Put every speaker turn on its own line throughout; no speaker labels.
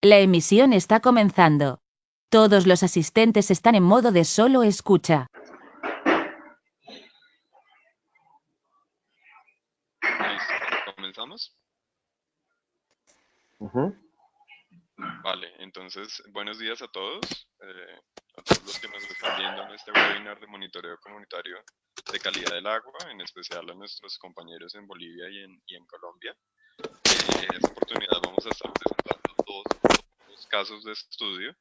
La emisión está comenzando. Todos los asistentes están en modo de solo escucha.
Listo, ¿comenzamos? Vale, entonces, buenos días a todos los que nos están viendo en este webinar de monitoreo comunitario de calidad del agua, en especial a nuestros compañeros en Bolivia y en Colombia. En esta oportunidad vamos a estar presentando dos casos de estudio.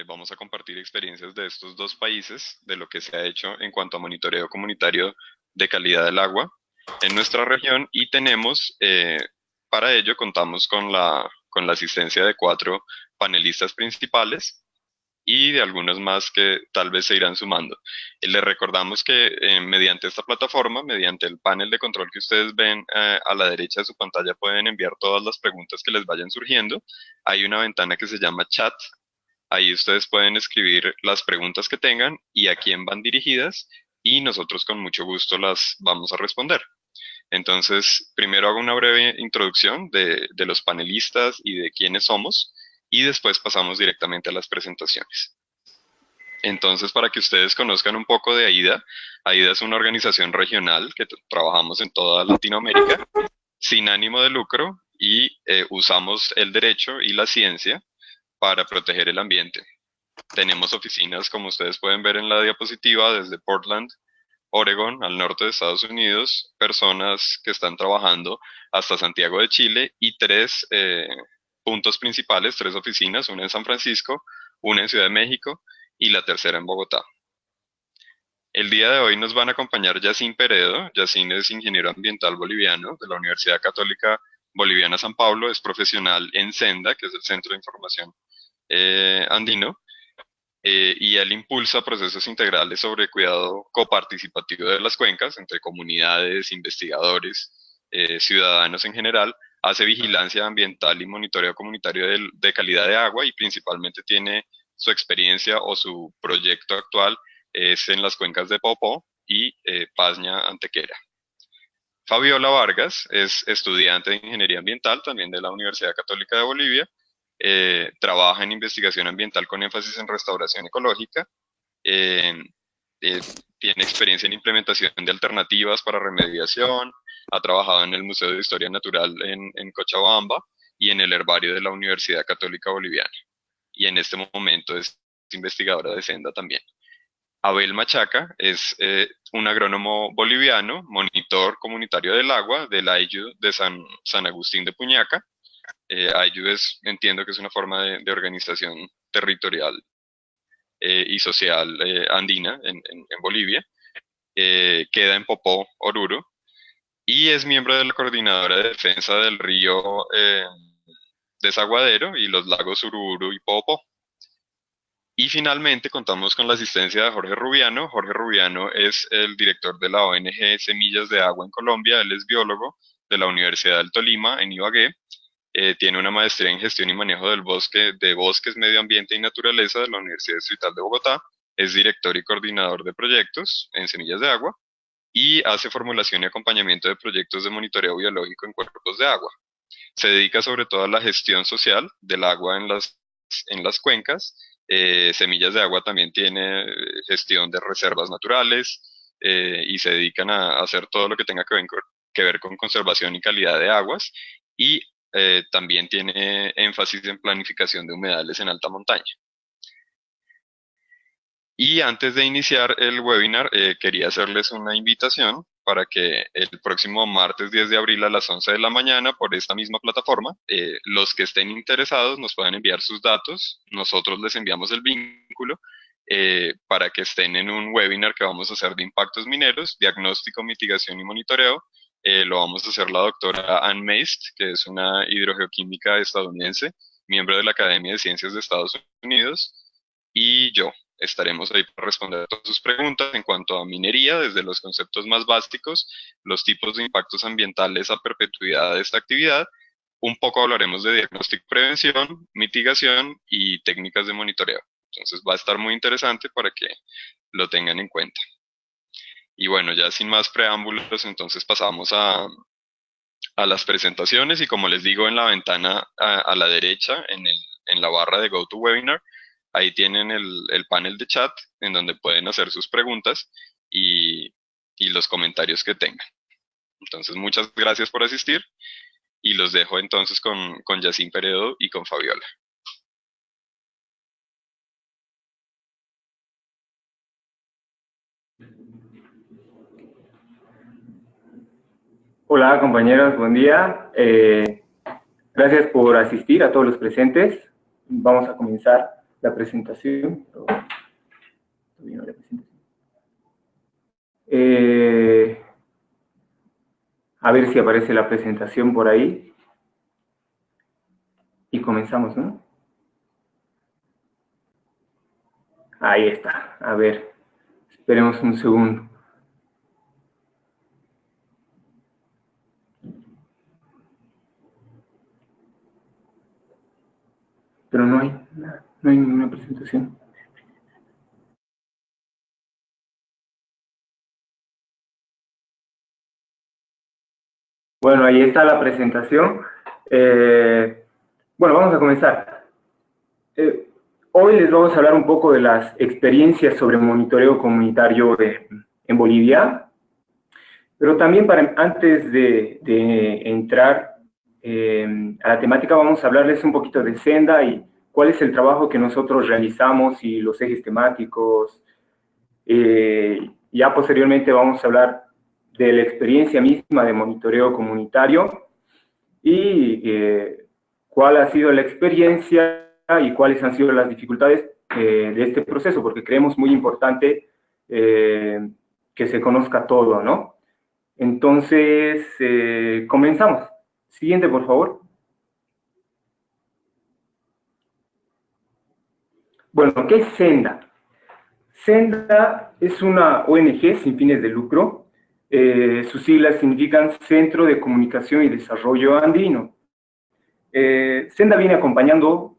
Vamos a compartir experiencias de estos dos países, de lo que se ha hecho en cuanto a monitoreo comunitario de calidad del agua en nuestra región, y tenemos, para ello contamos con la asistencia de 4 panelistas principales y de algunos más que tal vez se irán sumando. Les recordamos que mediante esta plataforma, mediante el panel de control que ustedes ven a la derecha de su pantalla, pueden enviar todas las preguntas que les vayan surgiendo. Hay una ventana que se llama chat. Ahí ustedes pueden escribir las preguntas que tengan y a quién van dirigidas, y nosotros con mucho gusto las vamos a responder. Entonces, primero hago una breve introducción de los panelistas y de quiénes somos, y después pasamos directamente a las presentaciones. Entonces, para que ustedes conozcan un poco de AIDA, AIDA es una organización regional que trabajamos en toda Latinoamérica, sin ánimo de lucro, y usamos el derecho y la ciencia para proteger el ambiente. Tenemos oficinas, como ustedes pueden ver en la diapositiva, desde Portland, Oregon, al norte de Estados Unidos, personas que están trabajando hasta Santiago de Chile, y 3 puntos principales, 3 oficinas, una en San Francisco, una en Ciudad de México y la tercera en Bogotá. El día de hoy nos van a acompañar Yacine Peredo. Yacine es ingeniero ambiental boliviano de la Universidad Católica Boliviana San Pablo, es profesional en Senda, que es el Centro de Información Andino, y él impulsa procesos integrales sobre cuidado coparticipativo de las cuencas entre comunidades, investigadores, ciudadanos en general. Hace vigilancia ambiental y monitoreo comunitario de calidad de agua, y principalmente tiene su experiencia o su proyecto actual es en las cuencas de Popó y Paña Antequera. Fabiola Vargas es estudiante de Ingeniería Ambiental también de la Universidad Católica de Bolivia. Trabaja en investigación ambiental con énfasis en restauración ecológica. eh, eh, Tiene experiencia en implementación de alternativas para remediación. Ha trabajado en el Museo de Historia Natural en Cochabamba y en el herbario de la Universidad Católica Boliviana. Y en este momento es investigadora de Senda también. Abel Machaca es un agrónomo boliviano, monitor comunitario del agua del AIYU de San Agustín de Puñaca. AIYU entiendo que es una forma de organización territorial y social andina en Bolivia. Queda en Popó, Oruro, y es miembro de la Coordinadora de Defensa del Río Desaguadero y los lagos Ururu y Popó. Y finalmente contamos con la asistencia de Jorge Rubiano. Jorge Rubiano es el director de la ONG Semillas de Agua en Colombia. Él es biólogo de la Universidad del Tolima, en Ibagué. Tiene una maestría en gestión y manejo del bosque, de bosques, medio ambiente y naturaleza de la Universidad Distrital de Bogotá. Es director y coordinador de proyectos en Semillas de Agua, y hace formulación y acompañamiento de proyectos de monitoreo biológico en cuerpos de agua. Se dedica sobre todo a la gestión social del agua en las cuencas. Semillas de Agua también tiene gestión de reservas naturales, y se dedican a hacer todo lo que tenga que ver con conservación y calidad de aguas, y también tiene énfasis en planificación de humedales en alta montaña. Y antes de iniciar el webinar, quería hacerles una invitación para que el próximo martes 10 de abril a las 11 de la mañana, por esta misma plataforma, los que estén interesados nos puedan enviar sus datos. Nosotros les enviamos el vínculo para que estén en un webinar que vamos a hacer de impactos mineros, diagnóstico, mitigación y monitoreo. Lo vamos a hacer la doctora Ann Meist, que es una hidrogeoquímica estadounidense, miembro de la Academia de Ciencias de Estados Unidos, y yo. Estaremos ahí para responder a todas sus preguntas en cuanto a minería, desde los conceptos más básicos, los tipos de impactos ambientales a perpetuidad de esta actividad. Un poco hablaremos de diagnóstico, prevención, mitigación y técnicas de monitoreo. Entonces va a estar muy interesante para que lo tengan en cuenta. Y bueno, ya sin más preámbulos, entonces pasamos a las presentaciones, y como les digo, en la ventana a la derecha, en la barra de GoToWebinar. Ahí tienen el panel de chat en donde pueden hacer sus preguntas y los comentarios que tengan. Entonces, muchas gracias por asistir y los dejo entonces con Yacine Peredo y con Fabiola.
Hola compañeros, buen día. Gracias por asistir a todos los presentes. Vamos a comenzar la presentación. A ver si aparece la presentación por ahí. Y comenzamos, ¿no? Ahí está. A ver, esperemos un segundo. Pero no hay ninguna presentación. Bueno, ahí está la presentación. Bueno, vamos a comenzar. Hoy les vamos a hablar un poco de las experiencias sobre monitoreo comunitario en Bolivia, pero también antes de entrar a la temática, vamos a hablarles un poquito de Senda y cuál es el trabajo que nosotros realizamos y los ejes temáticos. Ya posteriormente vamos a hablar de la experiencia misma de monitoreo comunitario y cuál ha sido la experiencia y cuáles han sido las dificultades de este proceso, porque creemos muy importante que se conozca todo, ¿no? Entonces, comenzamos. Siguiente, por favor. Bueno, ¿qué es Senda? Senda es una ONG sin fines de lucro. Sus siglas significan Centro de Comunicación y Desarrollo Andino. Senda viene acompañando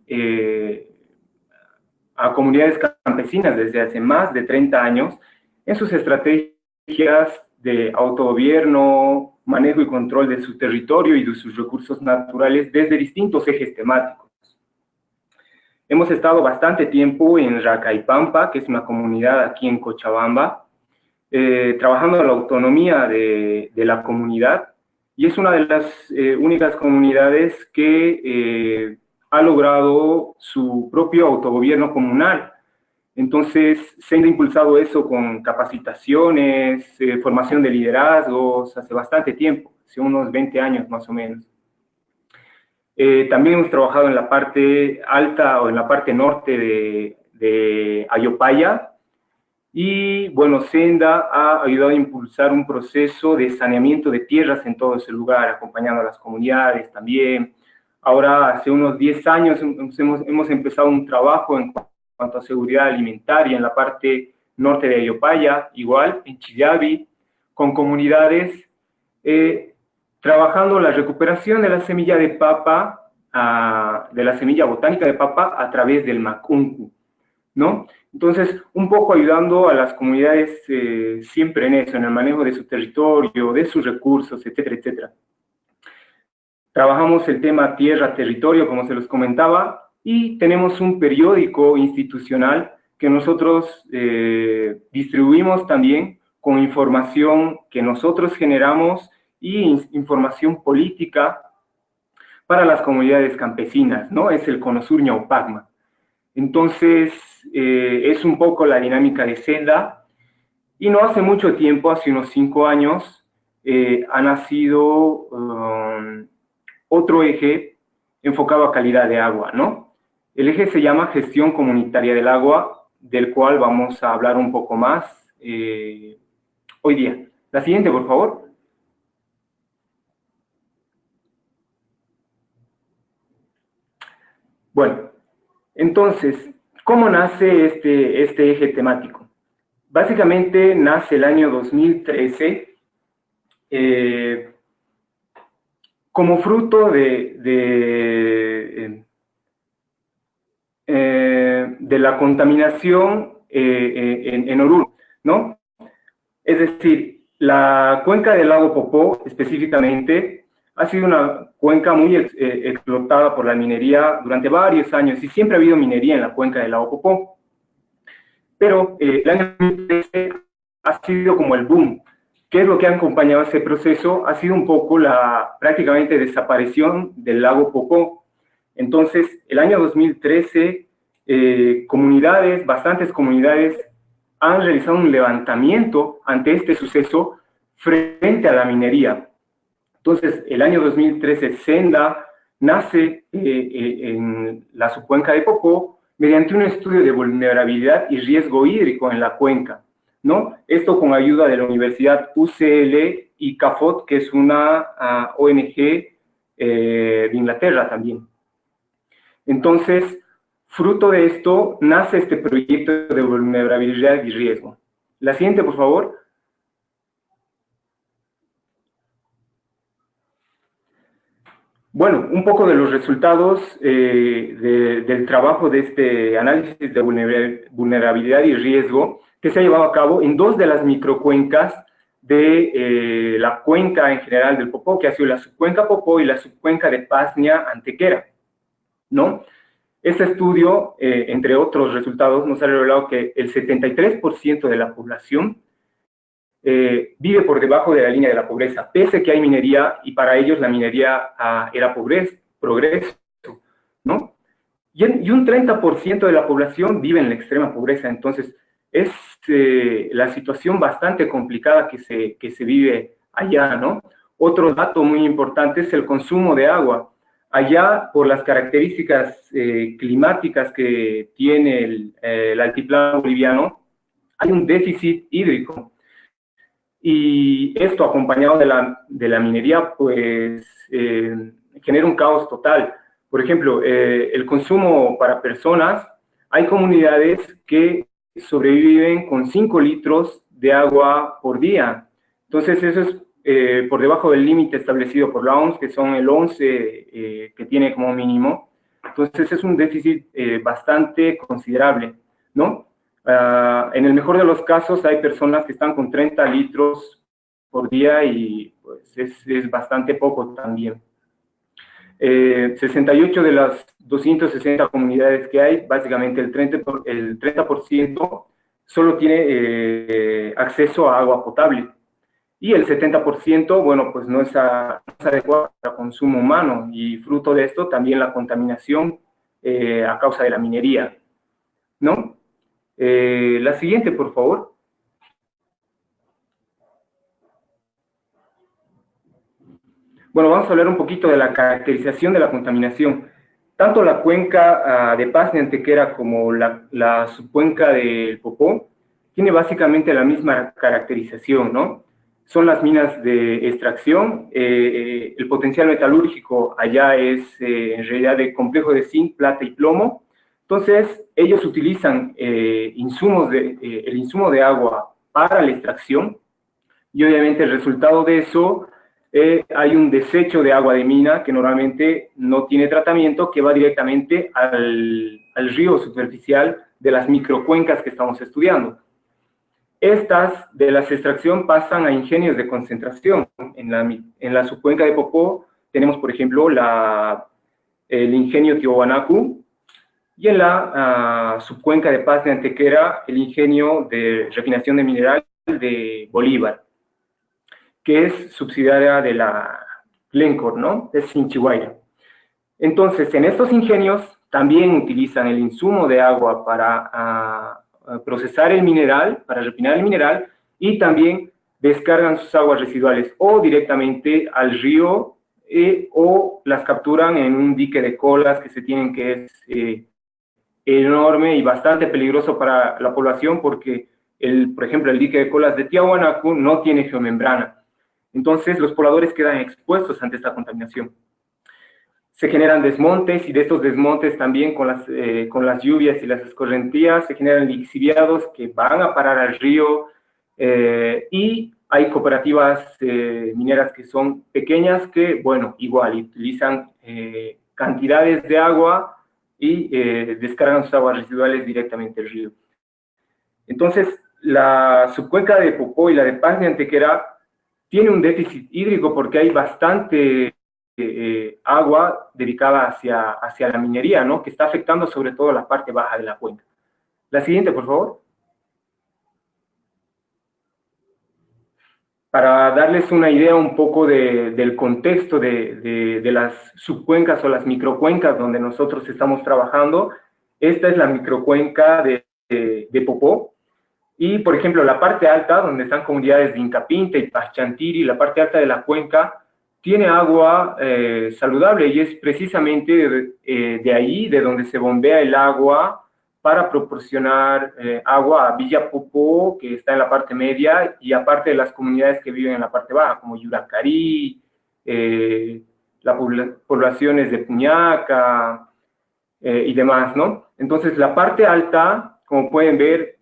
a comunidades campesinas desde hace más de 30 años en sus estrategias de autogobierno, manejo y control de su territorio y de sus recursos naturales desde distintos ejes temáticos. Hemos estado bastante tiempo en Racaipampa, que es una comunidad aquí en Cochabamba, trabajando en la autonomía de la comunidad, y es una de las únicas comunidades que ha logrado su propio autogobierno comunal. Entonces, se ha impulsado eso con capacitaciones, formación de liderazgos, hace bastante tiempo, hace unos 20 años más o menos. También hemos trabajado en la parte alta o en la parte norte de Ayopaya, y bueno, Senda ha ayudado a impulsar un proceso de saneamiento de tierras en todo ese lugar, acompañando a las comunidades también. Ahora, hace unos 10 años hemos empezado un trabajo en cuanto a seguridad alimentaria en la parte norte de Ayopaya, igual, en Chillabi, con comunidades, trabajando la recuperación de la semilla de papa, de la semilla botánica de papa a través del macuncu, ¿no? Entonces, un poco ayudando a las comunidades siempre en eso, en el manejo de su territorio, de sus recursos, etcétera, etcétera. Trabajamos el tema tierra-territorio, como se los comentaba, y tenemos un periódico institucional que nosotros distribuimos también con información que nosotros generamos y información política para las comunidades campesinas, ¿no? Es el Conosur Ñaupagma. Entonces, es un poco la dinámica de Senda, y no hace mucho tiempo, hace unos 5 años, ha nacido otro eje enfocado a calidad de agua, ¿no? El eje se llama Gestión Comunitaria del Agua, del cual vamos a hablar un poco más hoy día. La siguiente, por favor. Bueno, entonces, ¿cómo nace este eje temático? Básicamente nace el año 2013 como fruto de la contaminación en Oruro, ¿no? Es decir, la cuenca del lago Popó, específicamente, ha sido una cuenca muy explotada por la minería durante varios años y siempre ha habido minería en la cuenca del lago Popó. Pero el año 2013 ha sido como el boom. ¿Qué es lo que ha acompañado ese proceso? Ha sido un poco la prácticamente desaparición del lago Popó. Entonces, el año 2013, bastantes comunidades han realizado un levantamiento ante este suceso frente a la minería. Entonces, el año 2013, Senda nace en la subcuenca de Popó mediante un estudio de vulnerabilidad y riesgo hídrico en la cuenca, ¿no? Esto con ayuda de la Universidad UCL y CAFOT, que es una ONG de Inglaterra también. Entonces, fruto de esto, nace este proyecto de vulnerabilidad y riesgo. La siguiente, por favor. Bueno, un poco de los resultados del trabajo de este análisis de vulnerabilidad y riesgo que se ha llevado a cabo en dos de las microcuencas de la cuenca en general del Popó, que ha sido la subcuenca Popó y la subcuenca de Pasnia-Antequera, ¿no? Este estudio, entre otros resultados, nos ha revelado que el 73% de la población vive por debajo de la línea de la pobreza, pese a que hay minería, y para ellos la minería era progreso, ¿no? Y un 30% de la población vive en la extrema pobreza. Entonces, es la situación bastante complicada que se vive allá, ¿no? Otro dato muy importante es el consumo de agua. Allá, por las características climáticas que tiene el altiplano boliviano, hay un déficit hídrico. Y esto, acompañado de la minería, pues genera un caos total. Por ejemplo, el consumo para personas, hay comunidades que sobreviven con 5 litros de agua por día. Entonces, eso es por debajo del límite establecido por la OMS, que son el 11 que tiene como mínimo. Entonces, es un déficit bastante considerable, ¿no? En el mejor de los casos hay personas que están con 30 litros por día y pues es bastante poco también. 68 de las 260 comunidades que hay, básicamente el 30% solo tiene acceso a agua potable. Y el 70%, bueno, pues no es adecuado para consumo humano, y fruto de esto también la contaminación a causa de la minería, ¿no? La siguiente, por favor. Bueno, vamos a hablar un poquito de la caracterización de la contaminación. Tanto la cuenca de Pasnia-Antequera como la subcuenca del Popó tiene básicamente la misma caracterización, ¿no? Son las minas de extracción. El potencial metalúrgico allá es en realidad de complejo de zinc, plata y plomo. Entonces, ellos utilizan el insumo de agua para la extracción, y obviamente el resultado de eso, hay un desecho de agua de mina que normalmente no tiene tratamiento, que va directamente al río superficial de las microcuencas que estamos estudiando. Estas de la extracción pasan a ingenios de concentración. En la subcuenca de Popó tenemos, por ejemplo, el ingenio Tiwanaku, y en la subcuenca de Pasnia-Antequera, el ingenio de refinación de mineral de Bolívar, que es subsidiaria de la Glencore, ¿no? Es Chinchihuayra. Entonces, en estos ingenios también utilizan el insumo de agua para procesar el mineral, para refinar el mineral, y también descargan sus aguas residuales o directamente al río o las capturan en un dique de colas que se tienen, que es enorme y bastante peligroso para la población, porque, por ejemplo, el dique de colas de Tiwanaku no tiene geomembrana. Entonces, los pobladores quedan expuestos ante esta contaminación. Se generan desmontes, y de estos desmontes también con las lluvias y las escorrentías se generan lixiviados que van a parar al río, y hay cooperativas mineras que son pequeñas que, bueno, igual utilizan cantidades de agua y descargan sus aguas residuales directamente al río. Entonces, la subcuenca de Popó y la de Pasnia-Antequera tiene un déficit hídrico porque hay bastante agua dedicada hacia la minería, ¿no? Que está afectando sobre todo la parte baja de la cuenca. La siguiente, por favor. Para darles una idea un poco del contexto de las subcuencas o las microcuencas donde nosotros estamos trabajando, esta es la microcuenca de Popó, y por ejemplo la parte alta, donde están comunidades de Incapinta y Pachantiri, la parte alta de la cuenca, tiene agua saludable, y es precisamente de ahí de donde se bombea el agua para proporcionar agua a Villa Popó, que está en la parte media, y aparte de las comunidades que viven en la parte baja, como Yuracarí, las poblaciones de Puñaca y demás, ¿no? Entonces, la parte alta, como pueden ver,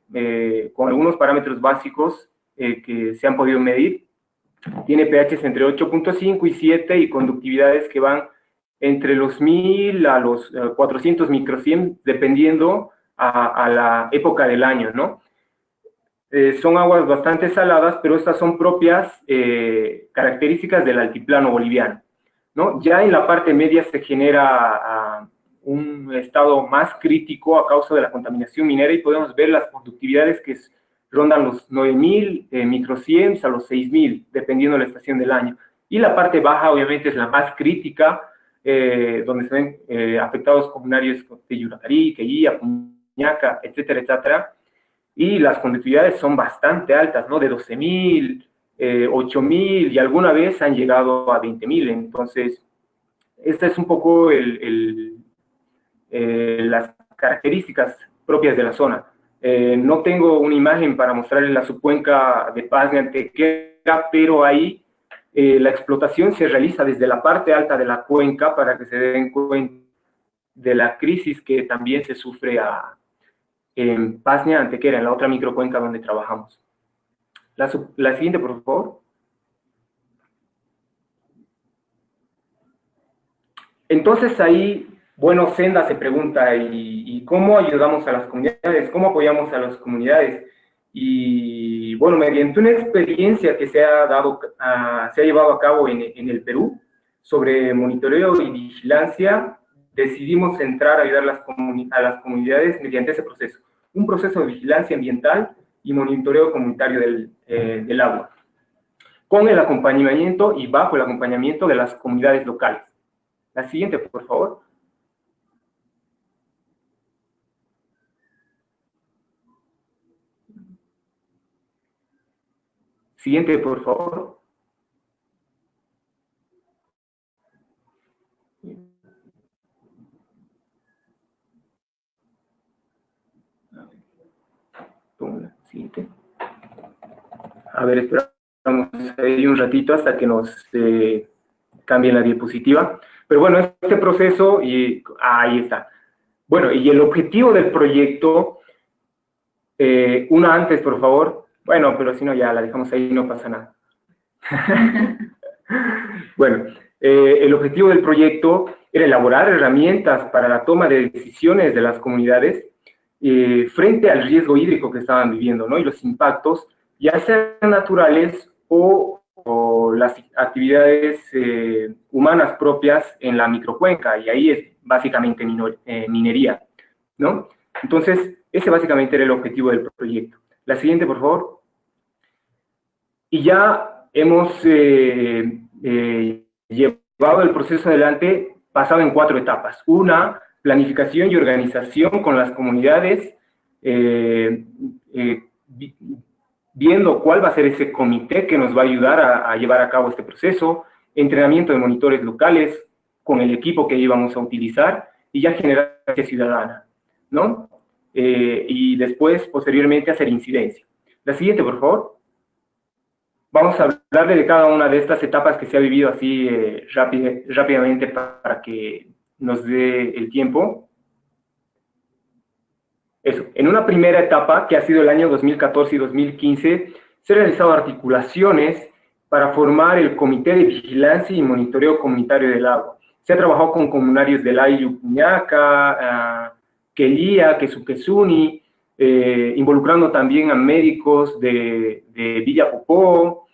con algunos parámetros básicos que se han podido medir, tiene pHs entre 8.5 y 7 y conductividades que van entre los 1000 a los 400 microsiem, dependiendo a la época del año, ¿no? Son aguas bastante saladas, pero estas son propias características del altiplano boliviano, ¿no? Ya en la parte media se genera un estado más crítico a causa de la contaminación minera, y podemos ver las conductividades que rondan los 9000 microsiems a los 6000, dependiendo de la estación del año. Y la parte baja, obviamente, es la más crítica, donde se ven afectados comunarios de Yuracarí, Queguía, Puñaca, etcétera, etcétera, y las conductividades son bastante altas, ¿no? De 12.000, 8.000, y alguna vez han llegado a 20.000. Entonces, esta es un poco las características propias de la zona. No tengo una imagen para mostrarles la subcuenca de Pasni Antequera, pero ahí la explotación se realiza desde la parte alta de la cuenca, para que se den cuenta de la crisis que también se sufre en Pasni Antequera, en la otra microcuenca donde trabajamos. La siguiente, por favor. Entonces ahí, bueno, Senda se pregunta, ¿y cómo ayudamos a las comunidades? ¿Cómo apoyamos a las comunidades? Y bueno, mediante una experiencia que se ha llevado a cabo en el Perú sobre monitoreo y vigilancia, decidimos entrar a ayudar a las comunidades mediante ese proceso. Un proceso de vigilancia ambiental y monitoreo comunitario del agua, con el acompañamiento y bajo el acompañamiento de las comunidades locales. La siguiente, por favor. Siguiente, por favor. Siguiente. A ver, esperamos ahí un ratito hasta que nos cambien la diapositiva. Pero bueno, este proceso, y ahí está. Bueno, y el objetivo del proyecto, una antes, por favor. Bueno, pero si no, ya la dejamos ahí, no pasa nada. Bueno, el objetivo del proyecto era elaborar herramientas para la toma de decisiones de las comunidades frente al riesgo hídrico que estaban viviendo, ¿no? Y los impactos, ya sean naturales o las actividades humanas propias en la microcuenca, y ahí es básicamente minería, ¿no? Entonces, ese básicamente era el objetivo del proyecto. La siguiente, por favor. Y ya hemos llevado el proceso adelante basado en 4 etapas. Una, planificación y organización con las comunidades, viendo cuál va a ser ese comité que nos va a ayudar a llevar a cabo este proceso, entrenamiento de monitores locales con el equipo que íbamos a utilizar, y ya generar ciudadana, ¿no? Y después, posteriormente, hacer incidencia. La siguiente, por favor. Vamos a hablarle de cada una de estas etapas que se ha vivido así rápidamente para que nos dé el tiempo. Eso. En una primera etapa, que ha sido el año 2014 y 2015, se han realizado articulaciones para formar el Comité de Vigilancia y Monitoreo Comunitario del Agua. Se ha trabajado con comunarios del Ayllu, Puñaca, Queguía, Quesuquezuni, involucrando también a médicos de Villa Popó,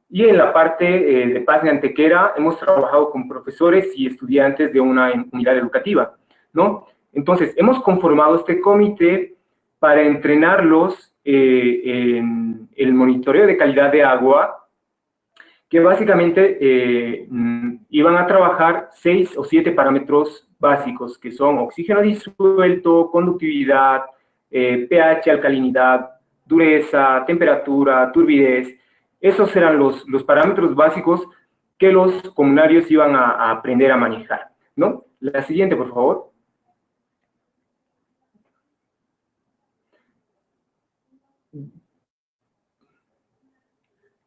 Y en la parte de Paz de Antequera hemos trabajado con profesores y estudiantes de una unidad educativa, ¿no? Entonces, hemos conformado este comité para entrenarlos en el monitoreo de calidad de agua, que básicamente iban a trabajar 6 o 7 parámetros básicos, que son oxígeno disuelto, conductividad, pH, alcalinidad, dureza, temperatura, turbidez. Esos eran los parámetros básicos que los comunarios iban a aprender a manejar, ¿no? La siguiente, por favor.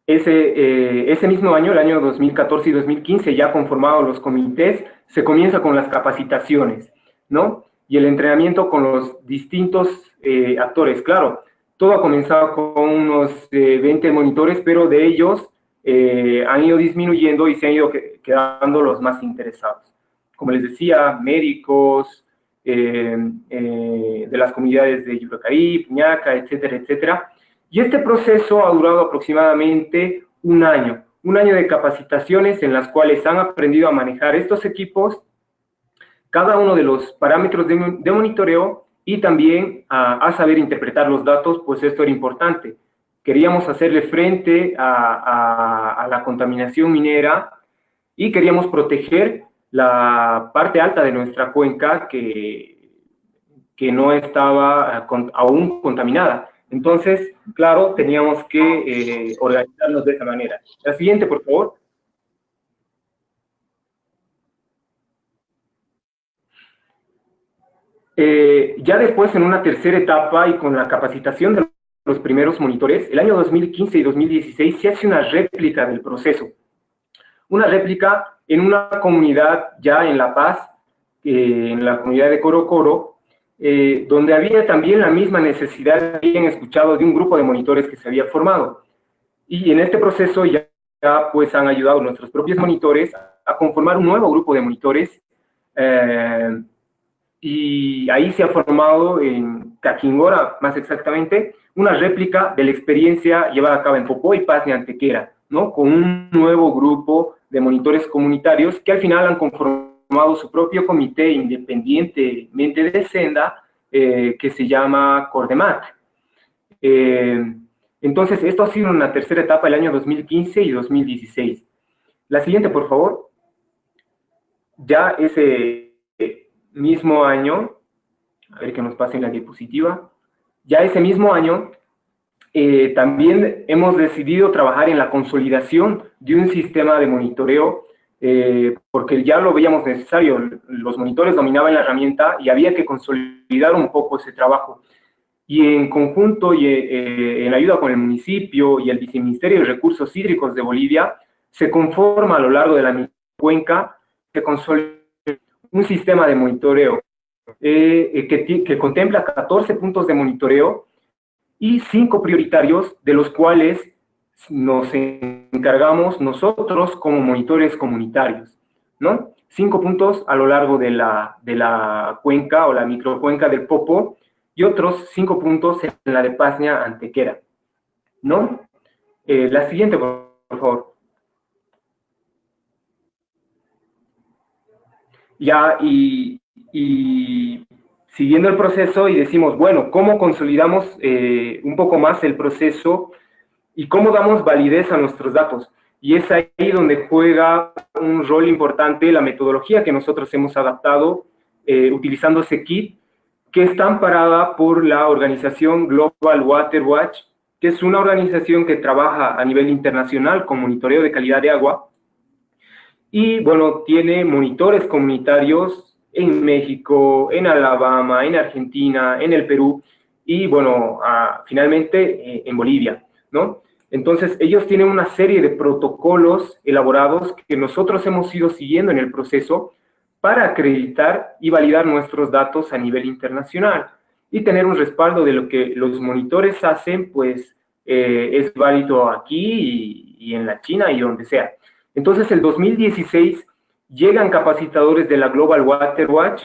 Ese mismo año, el año 2014 y 2015, ya conformados los comités, se comienza con las capacitaciones, ¿no? Y el entrenamiento con los distintos actores. Claro, todo ha comenzado con unos 20 monitores, pero de ellos han ido disminuyendo y se han ido quedando los más interesados. Como les decía, médicos, de las comunidades de Yuracarí, Puñaca, etcétera, etcétera. Y este proceso ha durado aproximadamente un año de capacitaciones en las cuales han aprendido a manejar estos equipos, cada uno de los parámetros de monitoreo y también a saber interpretar los datos, pues esto era importante. Queríamos hacerle frente a la contaminación minera y queríamos proteger la parte alta de nuestra cuenca que no estaba aún contaminada. Entonces, claro, teníamos que organizarnos de esa manera. La siguiente, por favor. Ya después, en una tercera etapa y con la capacitación de los primeros monitores, el año 2015 y 2016 se hace una réplica del proceso. Una réplica en una comunidad ya en La Paz, en la comunidad de Corocoro, donde había también la misma necesidad, habían escuchado de un grupo de monitores que se había formado. Y en este proceso ya pues han ayudado nuestros propios monitores a conformar un nuevo grupo de monitores, y ahí se ha formado en Caquingora, más exactamente, una réplica de la experiencia llevada a cabo en Popó y Paz de Antequera, ¿no? Con un nuevo grupo de monitores comunitarios que al final han conformado su propio comité independientemente de Senda, que se llama Cordemat. Entonces, esto ha sido una tercera etapa, el año 2015 y 2016. La siguiente, por favor. Ya ese mismo año, a ver que nos pasen la diapositiva, ya ese mismo año también hemos decidido trabajar en la consolidación de un sistema de monitoreo, porque ya lo veíamos necesario, los monitores dominaban la herramienta y había que consolidar un poco ese trabajo. Y en conjunto y en ayuda con el municipio y el Viceministerio de Recursos Hídricos de Bolivia, se conforma a lo largo de la cuenca, se consolida un sistema de monitoreo que contempla 14 puntos de monitoreo y 5 prioritarios, de los cuales nos encargamos nosotros como monitores comunitarios, ¿no? 5 puntos a lo largo de la cuenca o la microcuenca del Popo y otros 5 puntos en la de Paznia Antequera, ¿no? La siguiente, por favor. Ya, y siguiendo el proceso y decimos, bueno, ¿cómo consolidamos un poco más el proceso y cómo damos validez a nuestros datos? Y es ahí donde juega un rol importante la metodología que nosotros hemos adaptado utilizando ese kit, que está amparada por la organización Global Water Watch, que es una organización que trabaja a nivel internacional con monitoreo de calidad de agua. Y bueno, tiene monitores comunitarios en México, en Alabama, en Argentina, en el Perú y bueno, finalmente en Bolivia, ¿no? Entonces, ellos tienen una serie de protocolos elaborados que nosotros hemos ido siguiendo en el proceso para acreditar y validar nuestros datos a nivel internacional y tener un respaldo de lo que los monitores hacen, pues es válido aquí y en la China y donde sea. Entonces, el 2016 llegan capacitadores de la Global Water Watch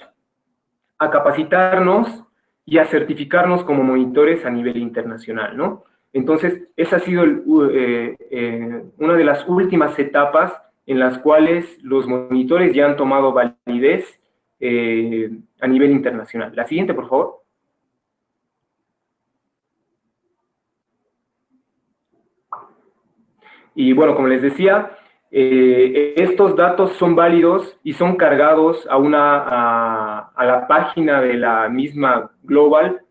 a capacitarnos y a certificarnos como monitores a nivel internacional, ¿no? Entonces, esa ha sido una de las últimas etapas en las cuales los monitores ya han tomado validez a nivel internacional. La siguiente, por favor. Y bueno, como les decía, estos datos son válidos y son cargados a la página de la misma Global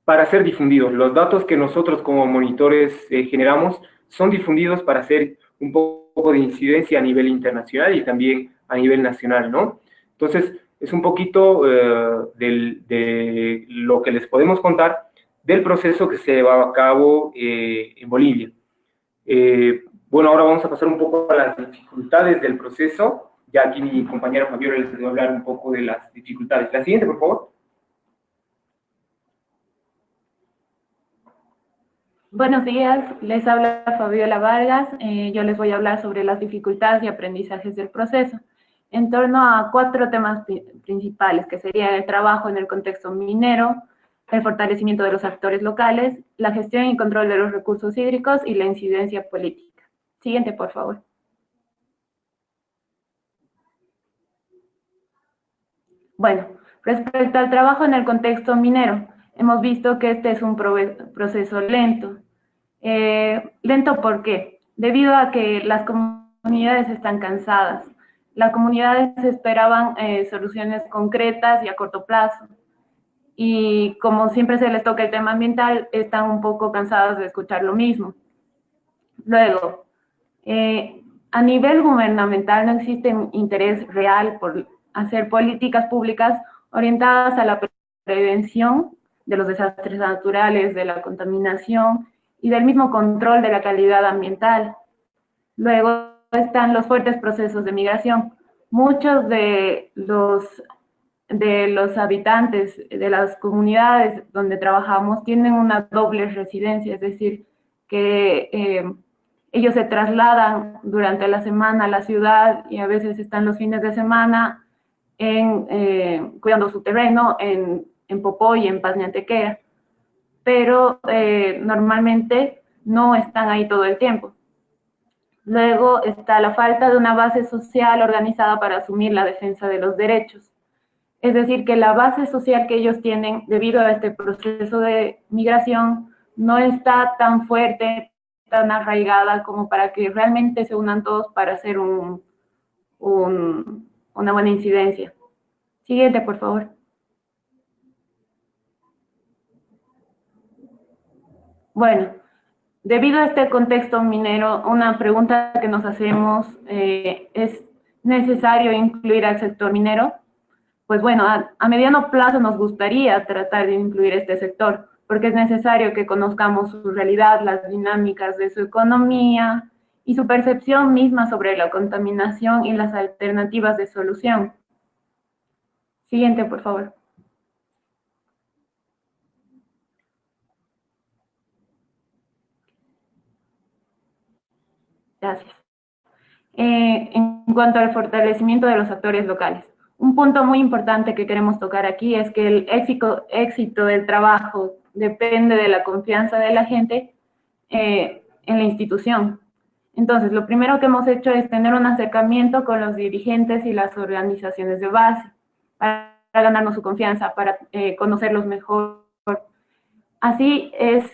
para ser difundidos. Los datos que nosotros como monitores generamos son difundidos para hacer un poco de incidencia a nivel internacional y también a nivel nacional, ¿no? Entonces, es un poquito de lo que les podemos contar del proceso que se llevaba a cabo en Bolivia. Bueno, ahora vamos a pasar un poco a las dificultades del proceso. Ya aquí mi compañera Fabiola les va a hablar un poco de las dificultades. La siguiente, por favor.
Buenos días, les habla Fabiola Vargas. Yo les voy a hablar sobre las dificultades y aprendizajes del proceso, en torno a 4 temas principales, que serían el trabajo en el contexto minero, el fortalecimiento de los actores locales, la gestión y control de los recursos hídricos y la incidencia política. Siguiente, por favor. Bueno, respecto al trabajo en el contexto minero, hemos visto que este es un proceso lento. Lento, ¿por qué? Debido a que las comunidades están cansadas. Las comunidades esperaban soluciones concretas y a corto plazo. Y como siempre se les toca el tema ambiental, están un poco cansadas de escuchar lo mismo. Luego, a nivel gubernamental no existe interés real por hacer políticas públicas orientadas a la prevención de los desastres naturales, de la contaminación y del mismo control de la calidad ambiental. Luego están los fuertes procesos de migración. Muchos de los habitantes de las comunidades donde trabajamos tienen una doble residencia, es decir, que ellos se trasladan durante la semana a la ciudad y a veces están los fines de semana cuidando su terreno en Popoy y en Paznantequera, pero normalmente no están ahí todo el tiempo. Luego está la falta de una base social organizada para asumir la defensa de los derechos. Es decir, que la base social que ellos tienen debido a este proceso de migración no está tan fuerte, tan arraigada como para que realmente se unan todos para hacer una buena incidencia. Siguiente, por favor. Bueno, debido a este contexto minero, una pregunta que nos hacemos ¿es necesario incluir al sector minero? Pues bueno, a mediano plazo nos gustaría tratar de incluir este sector, porque es necesario que conozcamos su realidad, las dinámicas de su economía y su percepción misma sobre la contaminación y las alternativas de solución. Siguiente, por favor. Gracias. En cuanto al fortalecimiento de los actores locales, un punto muy importante que queremos tocar aquí es que el éxito del trabajo depende de la confianza de la gente en la institución. Entonces, lo primero que hemos hecho es tener un acercamiento con los dirigentes y las organizaciones de base para ganarnos su confianza, para conocerlos mejor. Así es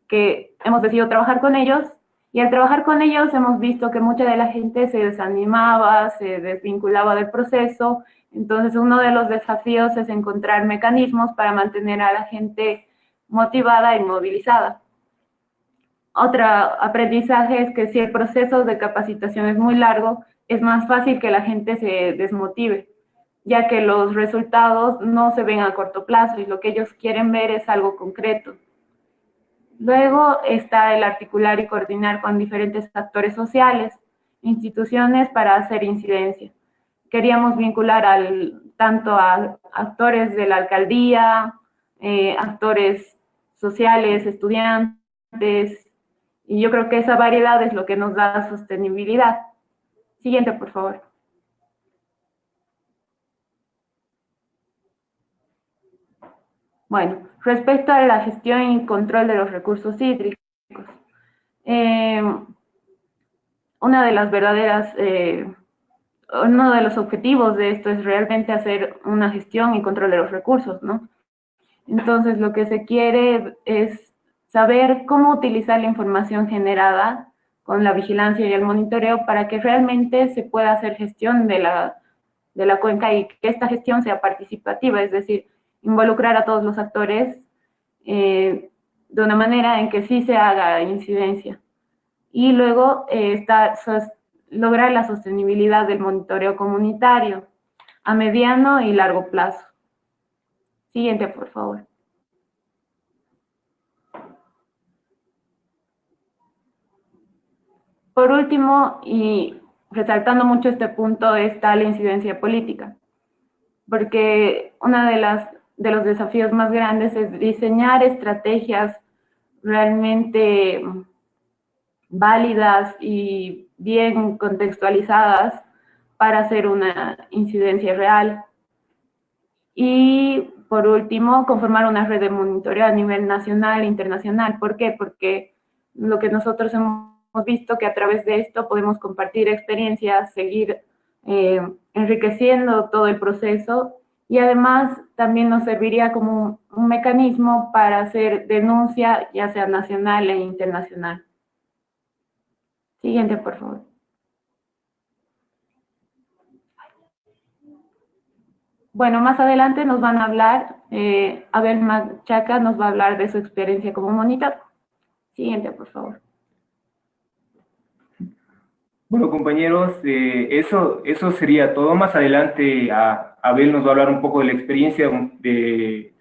que hemos decidido trabajar con ellos, y al trabajar con ellos hemos visto que mucha de la gente se desanimaba, se desvinculaba del proceso. Entonces, uno de los desafíos es encontrar mecanismos para mantener a la gente motivada y movilizada. Otro aprendizaje es que si el proceso de capacitación es muy largo, es más fácil que la gente se desmotive, ya que los resultados no se ven a corto plazo y lo que ellos quieren ver es algo concreto. Luego está el articular y coordinar con diferentes actores sociales, instituciones para hacer incidencia. Queríamos vincular tanto a actores de la alcaldía, actores sociales, estudiantes, y yo creo que esa variedad es lo que nos da sostenibilidad. Siguiente, por favor. Bueno, respecto a la gestión y control de los recursos hídricos, eh, una de las verdaderas, uno de los objetivos de esto es realmente hacer una gestión y control de los recursos, ¿no? Entonces, lo que se quiere es saber cómo utilizar la información generada con la vigilancia y el monitoreo para que realmente se pueda hacer gestión de la cuenca y que esta gestión sea participativa, es decir, involucrar a todos los actores de una manera en que sí se haga incidencia. Y luego lograr la sostenibilidad del monitoreo comunitario a mediano y largo plazo. Siguiente, por favor. Por último, y resaltando mucho este punto, está la incidencia política, porque uno de los desafíos más grandes es diseñar estrategias realmente válidas y bien contextualizadas para hacer una incidencia real. Y por último, conformar una red de monitoreo a nivel nacional e internacional. ¿Por qué? Porque lo que nosotros hemos visto que a través de esto podemos compartir experiencias, seguir enriqueciendo todo el proceso y además también nos serviría como un mecanismo para hacer denuncia, ya sea nacional e internacional. Siguiente, por favor. Bueno, más adelante nos van a hablar, Abel Machaca nos va a hablar de su experiencia como monitor. Siguiente, por favor.
Bueno, compañeros, eso sería todo. Más adelante Abel nos va a hablar un poco de la experiencia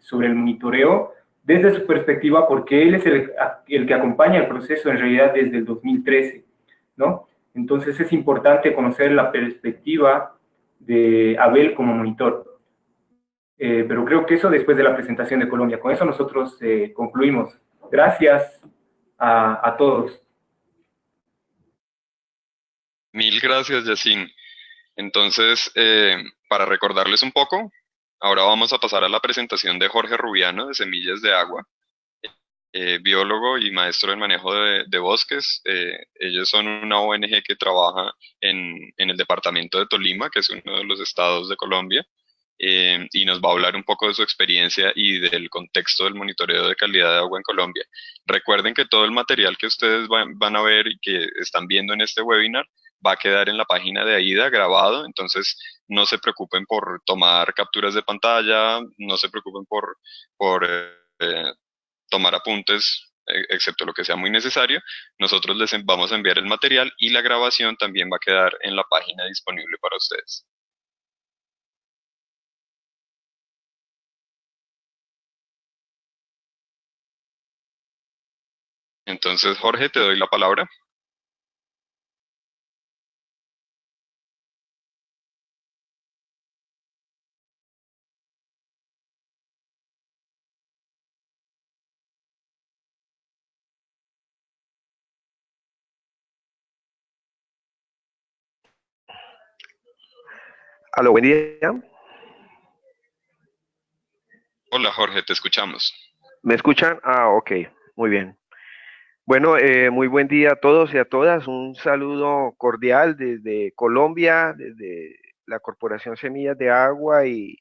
sobre el monitoreo desde su perspectiva, porque él es el que acompaña el proceso en realidad desde el 2013, ¿no? Entonces es importante conocer la perspectiva de Abel como monitor. Pero creo que eso después de la presentación de Colombia. Con eso nosotros concluimos. Gracias a todos.
Mil gracias, Yacine. Entonces, para recordarles un poco, ahora vamos a pasar a la presentación de Jorge Rubiano de Semillas de Agua, biólogo y maestro en manejo de bosques. Ellos son una ONG que trabaja en el departamento de Tolima, que es uno de los estados de Colombia, y nos va a hablar un poco de su experiencia y del contexto del monitoreo de calidad de agua en Colombia. Recuerden que todo el material que ustedes van a ver y que están viendo en este webinar va a quedar en la página de AIDA grabado, entonces no se preocupen por tomar capturas de pantalla, no se preocupen por tomar apuntes, excepto lo que sea muy necesario. Nosotros les vamos a enviar el material y la grabación también va a quedar en la página disponible para ustedes. Entonces, Jorge, te doy la palabra.
Aló, buen día.
Hola, Jorge, te escuchamos.
¿Me escuchan? Ah, ok, muy bien. Bueno, muy buen día a todos y a todas. Un saludo cordial desde Colombia, desde la Corporación Semillas de Agua y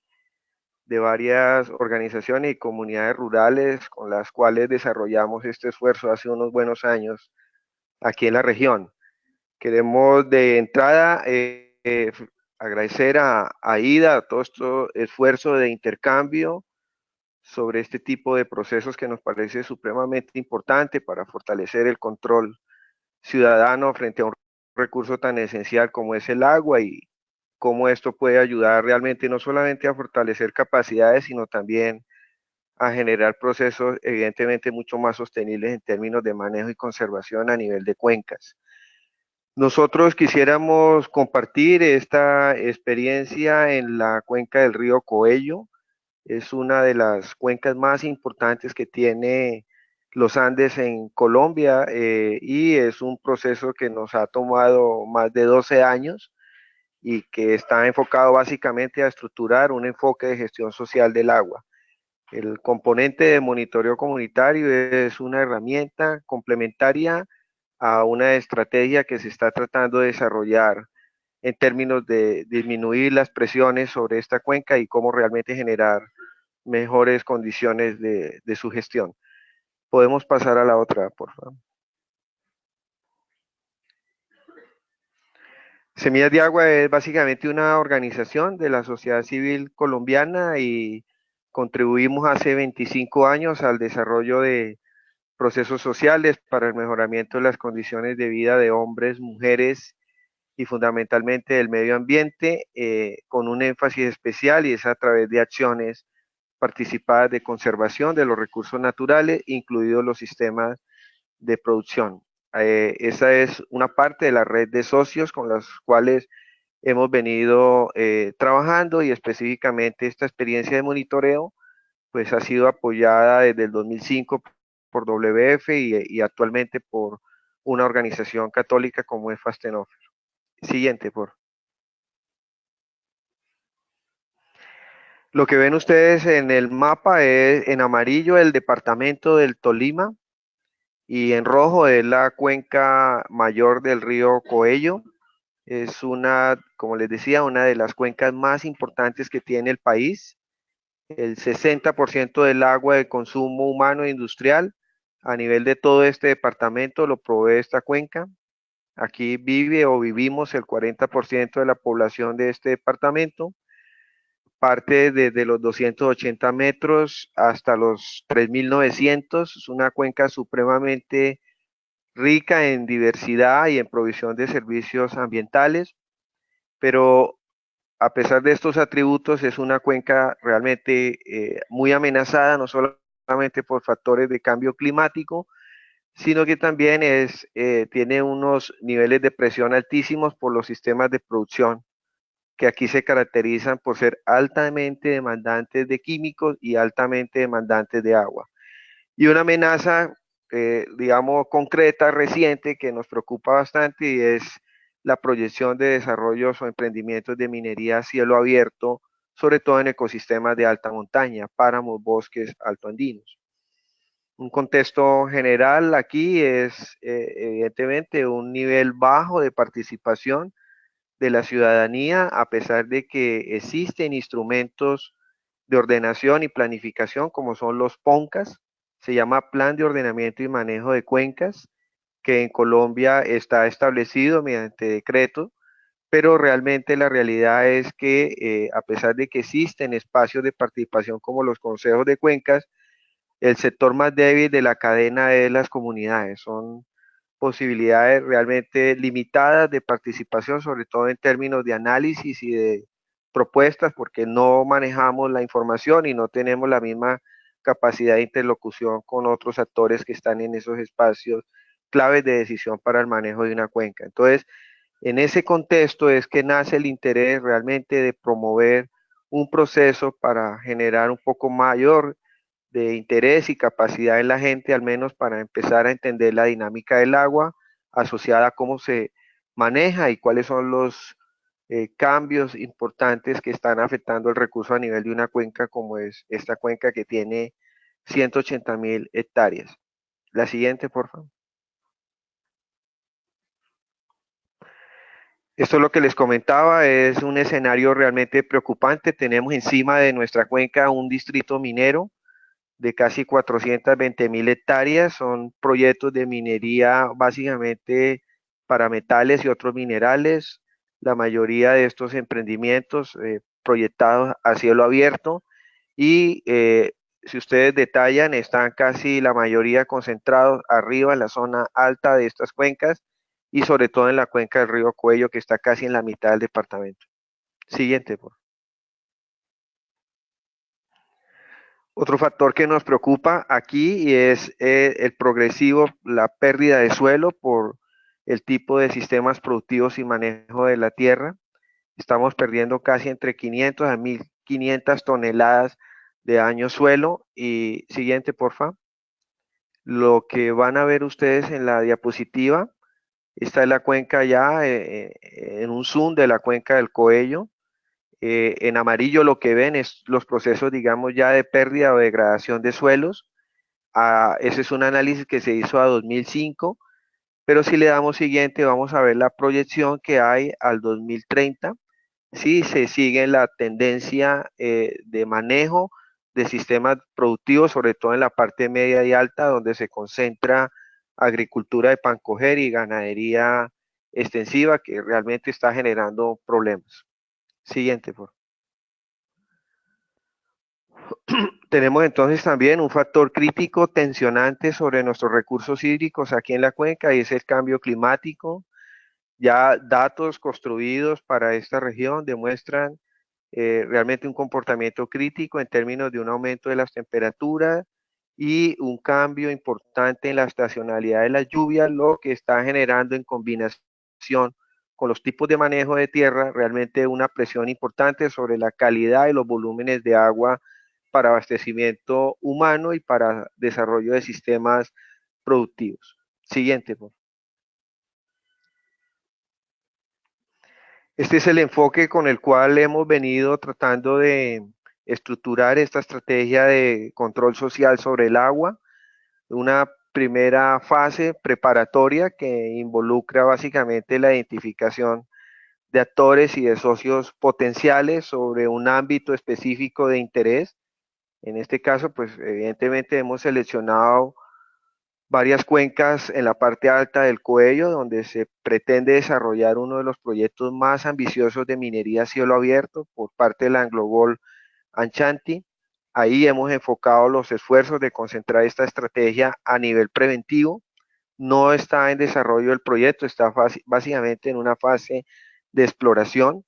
de varias organizaciones y comunidades rurales con las cuales desarrollamos este esfuerzo hace unos buenos años aquí en la región. Queremos de entrada agradecer a AIDA todo este esfuerzo de intercambio sobre este tipo de procesos que nos parece supremamente importante para fortalecer el control ciudadano frente a un recurso tan esencial como es el agua y cómo esto puede ayudar realmente no solamente a fortalecer capacidades, sino también a generar procesos evidentemente mucho más sostenibles en términos de manejo y conservación a nivel de cuencas. Nosotros quisiéramos compartir esta experiencia en la cuenca del río Coello. Es una de las cuencas más importantes que tiene los Andes en Colombia y es un proceso que nos ha tomado más de 12 años y que está enfocado básicamente a estructurar un enfoque de gestión social del agua. El componente de monitoreo comunitario es una herramienta complementaria a una estrategia que se está tratando de desarrollar en términos de disminuir las presiones sobre esta cuenca y cómo realmente generar mejores condiciones de su gestión. Podemos pasar a la otra, por favor. Semillas de Agua es básicamente una organización de la sociedad civil colombiana y contribuimos hace 25 años al desarrollo de procesos sociales para el mejoramiento de las condiciones de vida de hombres, mujeres y fundamentalmente del medio ambiente, con un énfasis especial, y es a través de acciones participadas de conservación de los recursos naturales, incluidos los sistemas de producción. Esa es una parte de la red de socios con los cuales hemos venido trabajando, y específicamente esta experiencia de monitoreo pues ha sido apoyada desde el 2005 por WF y actualmente por una organización católica como es Fastenoffer. Siguiente, por. Lo que ven ustedes en el mapa es en amarillo el departamento del Tolima y en rojo es la cuenca mayor del río Coello. Es una, como les decía, una de las cuencas más importantes que tiene el país. El 60% del agua de consumo humano e industrial a nivel de todo este departamento lo provee esta cuenca. Aquí vive o vivimos el 40% de la población de este departamento. Parte desde los 280 metros hasta los 3.900. Es una cuenca supremamente rica en diversidad y en provisión de servicios ambientales, pero a pesar de estos atributos es una cuenca realmente muy amenazada, no solamente por factores de cambio climático, sino que también tiene unos niveles de presión altísimos por los sistemas de producción, que aquí se caracterizan por ser altamente demandantes de químicos y altamente demandantes de agua. Y una amenaza, digamos, concreta, reciente, que nos preocupa bastante, y es la proyección de desarrollos o emprendimientos de minería a cielo abierto, sobre todo en ecosistemas de alta montaña, páramos, bosques altoandinos. Un contexto general aquí es evidentemente un nivel bajo de participación de la ciudadanía, a pesar de que existen instrumentos de ordenación y planificación como son los PONCAS. Se llama Plan de Ordenamiento y Manejo de Cuencas, que en Colombia está establecido mediante decreto, pero realmente la realidad es que a pesar de que existen espacios de participación como los consejos de cuencas, el sector más débil de la cadena es las comunidades. Son posibilidades realmente limitadas de participación, sobre todo en términos de análisis y de propuestas, porque no manejamos la información y no tenemos la misma capacidad de interlocución con otros actores que están en esos espacios claves de decisión para el manejo de una cuenca. Entonces, en ese contexto es que nace el interés realmente de promover un proceso para generar un poco mayor de interés y capacidad en la gente, al menos para empezar a entender la dinámica del agua asociada a cómo se maneja y cuáles son los cambios importantes que están afectando el recurso a nivel de una cuenca como es esta cuenca que tiene 180.000 hectáreas. La siguiente, por favor. Esto es lo que les comentaba, es un escenario realmente preocupante. Tenemos encima de nuestra cuenca un distrito minero de casi 420.000 hectáreas. Son proyectos de minería básicamente para metales y otros minerales. La mayoría de estos emprendimientos proyectados a cielo abierto, y si ustedes detallan, están casi la mayoría concentrados arriba en la zona alta de estas cuencas y sobre todo en la cuenca del río Cuello, que está casi en la mitad del departamento. Siguiente, por favor. Otro factor que nos preocupa aquí es el progresivo, la pérdida de suelo por el tipo de sistemas productivos y manejo de la tierra. Estamos perdiendo casi entre 500 a 1.500 toneladas de daño suelo. Y siguiente, porfa. Lo que van a ver ustedes en la diapositiva, esta es la cuenca ya en un zoom de la cuenca del Coello. En amarillo lo que ven es los procesos, digamos, ya de pérdida o degradación de suelos. Ese es un análisis que se hizo a 2005, pero si le damos siguiente vamos a ver la proyección que hay al 2030. Si se sigue la tendencia de manejo de sistemas productivos, sobre todo en la parte media y alta, donde se concentra agricultura de pancoger y ganadería extensiva, que realmente está generando problemas. Siguiente, por favor. Tenemos entonces también un factor crítico tensionante sobre nuestros recursos hídricos aquí en la cuenca, y es el cambio climático. Ya datos construidos para esta región demuestran realmente un comportamiento crítico en términos de un aumento de las temperaturas y un cambio importante en la estacionalidad de las lluvias, lo que está generando en combinación con los tipos de manejo de tierra realmente una presión importante sobre la calidad y los volúmenes de agua para abastecimiento humano y para desarrollo de sistemas productivos. Siguiente, por favor. Este es el enfoque con el cual hemos venido tratando de estructurar esta estrategia de control social sobre el agua. Una primera fase preparatoria que involucra básicamente la identificación de actores y de socios potenciales sobre un ámbito específico de interés. En este caso, pues evidentemente hemos seleccionado varias cuencas en la parte alta del Coello, donde se pretende desarrollar uno de los proyectos más ambiciosos de minería a cielo abierto por parte de la AngloGold Ashanti. Ahí hemos enfocado los esfuerzos de concentrar esta estrategia a nivel preventivo. No está en desarrollo el proyecto, está básicamente en una fase de exploración,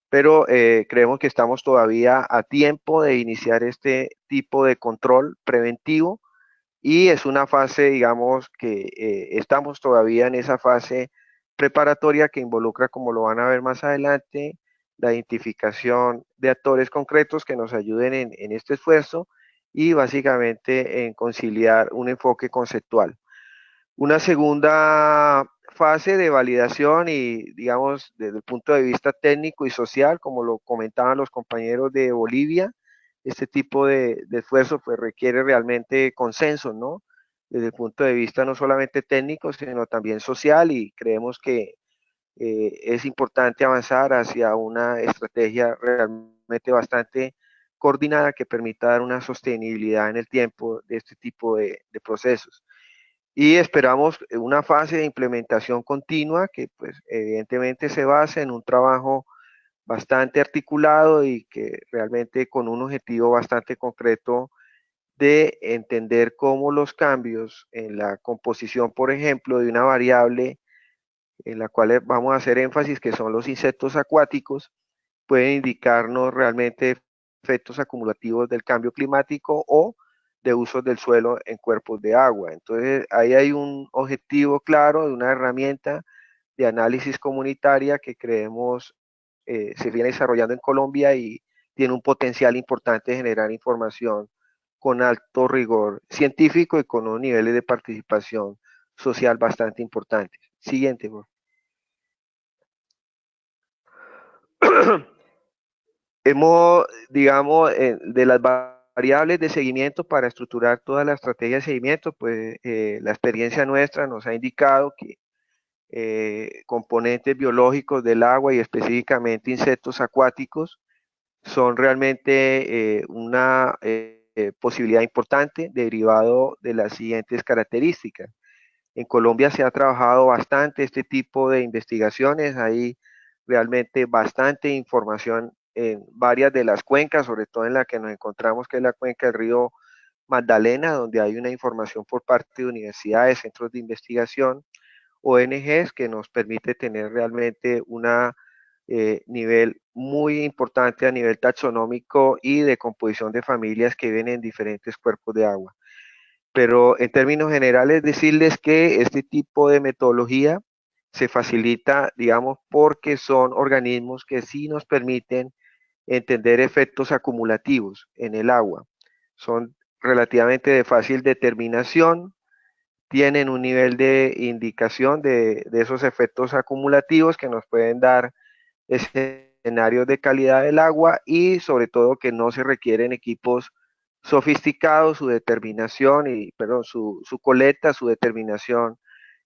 pero creemos que estamos todavía a tiempo de iniciar este tipo de control preventivo. Y es una fase, digamos, que estamos todavía en esa fase preparatoria que involucra, como lo van a ver más adelante, la identificación de actores concretos que nos ayuden en este esfuerzo y básicamente en conciliar un enfoque conceptual. Una segunda fase de validación y, digamos, desde el punto de vista técnico y social, como lo comentaban los compañeros de Bolivia, este tipo de esfuerzo pues requiere realmente consenso, ¿no? Desde el punto de vista no solamente técnico, sino también social, y creemos que es importante avanzar hacia una estrategia realmente bastante coordinada que permita dar una sostenibilidad en el tiempo de este tipo de procesos. Y esperamos una fase de implementación continua que pues evidentemente se basa en un trabajo bastante articulado y que realmente con un objetivo bastante concreto de entender cómo los cambios en la composición, por ejemplo, de una variable en la cual vamos a hacer énfasis, que son los insectos acuáticos, pueden indicarnos realmente efectos acumulativos del cambio climático o de usos del suelo en cuerpos de agua. Entonces, ahí hay un objetivo claro de una herramienta de análisis comunitaria que creemos se viene desarrollando en Colombia y tiene un potencial importante de generar información con alto rigor científico y con unos niveles de participación social bastante importantes. Siguiente, por favor. Hemos, digamos, de las variables de seguimiento para estructurar toda la estrategia de seguimiento, pues la experiencia nuestra nos ha indicado que componentes biológicos del agua y específicamente insectos acuáticos son realmente una posibilidad importante derivado de las siguientes características. En Colombia se ha trabajado bastante este tipo de investigaciones, hay realmente bastante información en varias de las cuencas, sobre todo en la que nos encontramos, que es la cuenca del río Magdalena, donde hay una información por parte de universidades, centros de investigación, ONGs, que nos permite tener realmente una nivel muy importante a nivel taxonómico y de composición de familias que viven en diferentes cuerpos de agua. Pero en términos generales, decirles que este tipo de metodología se facilita, digamos, porque son organismos que sí nos permiten entender efectos acumulativos en el agua. Son relativamente de fácil determinación, tienen un nivel de indicación de esos efectos acumulativos que nos pueden dar ese escenarios de calidad del agua y sobre todo que no se requieren equipos sofisticados, su determinación su colecta, su determinación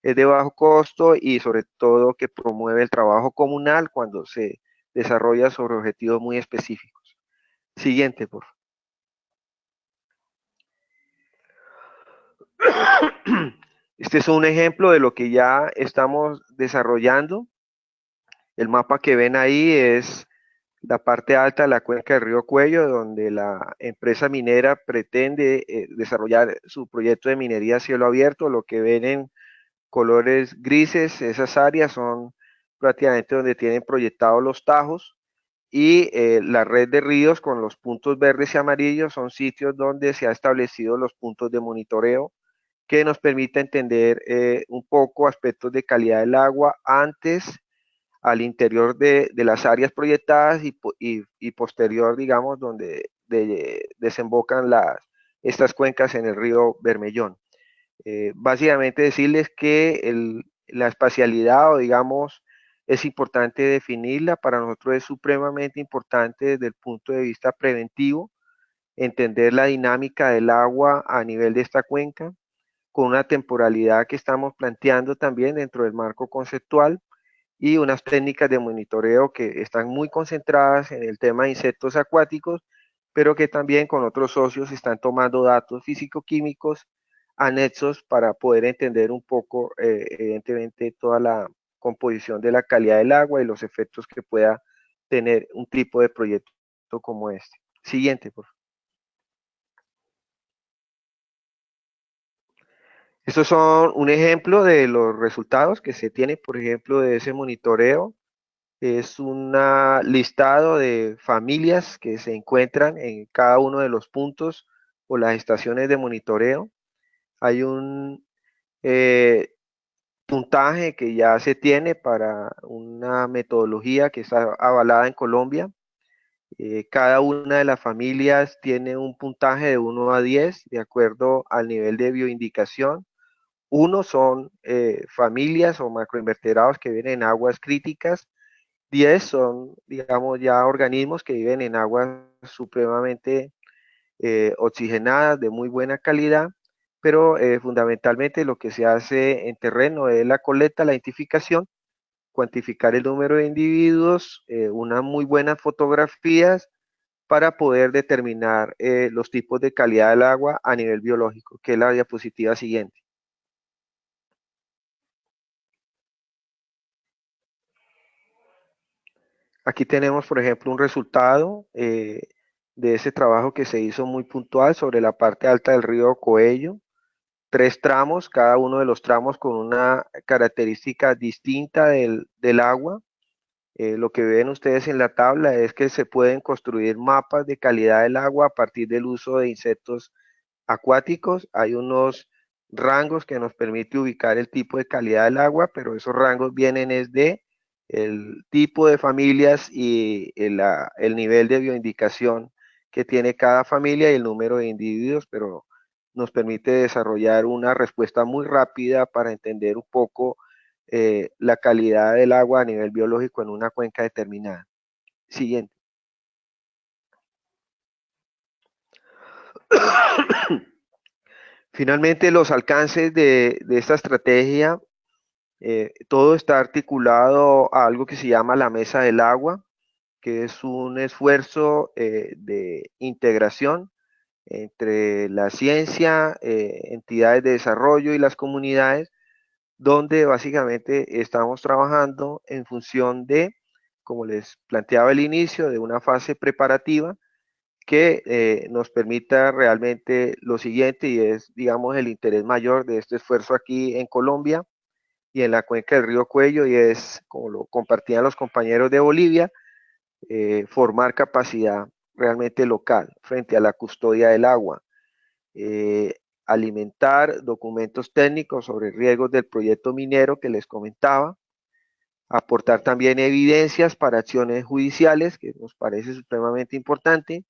es de bajo costo y sobre todo que promueve el trabajo comunal cuando se desarrolla sobre objetivos muy específicos. Siguiente, por favor. Este es un ejemplo de lo que ya estamos desarrollando. El mapa que ven ahí es la parte alta de la cuenca del río Cuello, donde la empresa minera pretende desarrollar su proyecto de minería a cielo abierto. Lo que ven en colores grises, esas áreas son prácticamente donde tienen proyectados los tajos, y la red de ríos con los puntos verdes y amarillos son sitios donde se han establecido los puntos de monitoreo que nos permite entender un poco aspectos de calidad del agua antes, al interior de las áreas proyectadas y posterior, digamos, donde desembocan estas cuencas en el río Bermellón. Básicamente decirles que la espacialidad, o digamos, es importante definirla. Para nosotros es supremamente importante desde el punto de vista preventivo entender la dinámica del agua a nivel de esta cuenca, con una temporalidad que estamos planteando también dentro del marco conceptual y unas técnicas de monitoreo que están muy concentradas en el tema de insectos acuáticos, pero que también con otros socios están tomando datos físico-químicos anexos para poder entender un poco, evidentemente, toda la composición de la calidad del agua y los efectos que pueda tener un tipo de proyecto como este. Siguiente, por favor. Estos son un ejemplo de los resultados que se tiene, por ejemplo, de ese monitoreo. Es un listado de familias que se encuentran en cada uno de los puntos o las estaciones de monitoreo. Hay un puntaje que ya se tiene para una metodología que está avalada en Colombia. Cada una de las familias tiene un puntaje de 1 a 10 de acuerdo al nivel de bioindicación. 1 son familias o macroinvertebrados que viven en aguas críticas. 10 son, digamos, ya organismos que viven en aguas supremamente oxigenadas, de muy buena calidad, pero fundamentalmente lo que se hace en terreno es la colecta, la identificación, cuantificar el número de individuos, unas muy buenas fotografías para poder determinar los tipos de calidad del agua a nivel biológico, que es la diapositiva siguiente. Aquí tenemos, por ejemplo, un resultado de ese trabajo que se hizo muy puntual sobre la parte alta del río Coello. 3 tramos, cada uno de los tramos con una característica distinta del agua. Lo que ven ustedes en la tabla es que se pueden construir mapas de calidad del agua a partir del uso de insectos acuáticos. Hay unos rangos que nos permite ubicar el tipo de calidad del agua, pero esos rangos vienen desde el tipo de familias y el nivel de bioindicación que tiene cada familia y el número de individuos, pero nos permite desarrollar una respuesta muy rápida para entender un poco la calidad del agua a nivel biológico en una cuenca determinada. Siguiente. Finalmente, los alcances de esta estrategia, todo está articulado a algo que se llama la Mesa del Agua, que es un esfuerzo de integración entre la ciencia, entidades de desarrollo y las comunidades, donde básicamente estamos trabajando en función de, como les planteaba al inicio, de una fase preparativa que nos permita realmente lo siguiente, y es, digamos, el interés mayor de este esfuerzo aquí en Colombia y en la cuenca del río Cuello, y es, como lo compartían los compañeros de Bolivia, formar capacidad realmente local frente a la custodia del agua, alimentar documentos técnicos sobre riesgos del proyecto minero que les comentaba, aportar también evidencias para acciones judiciales, que nos parece supremamente importante,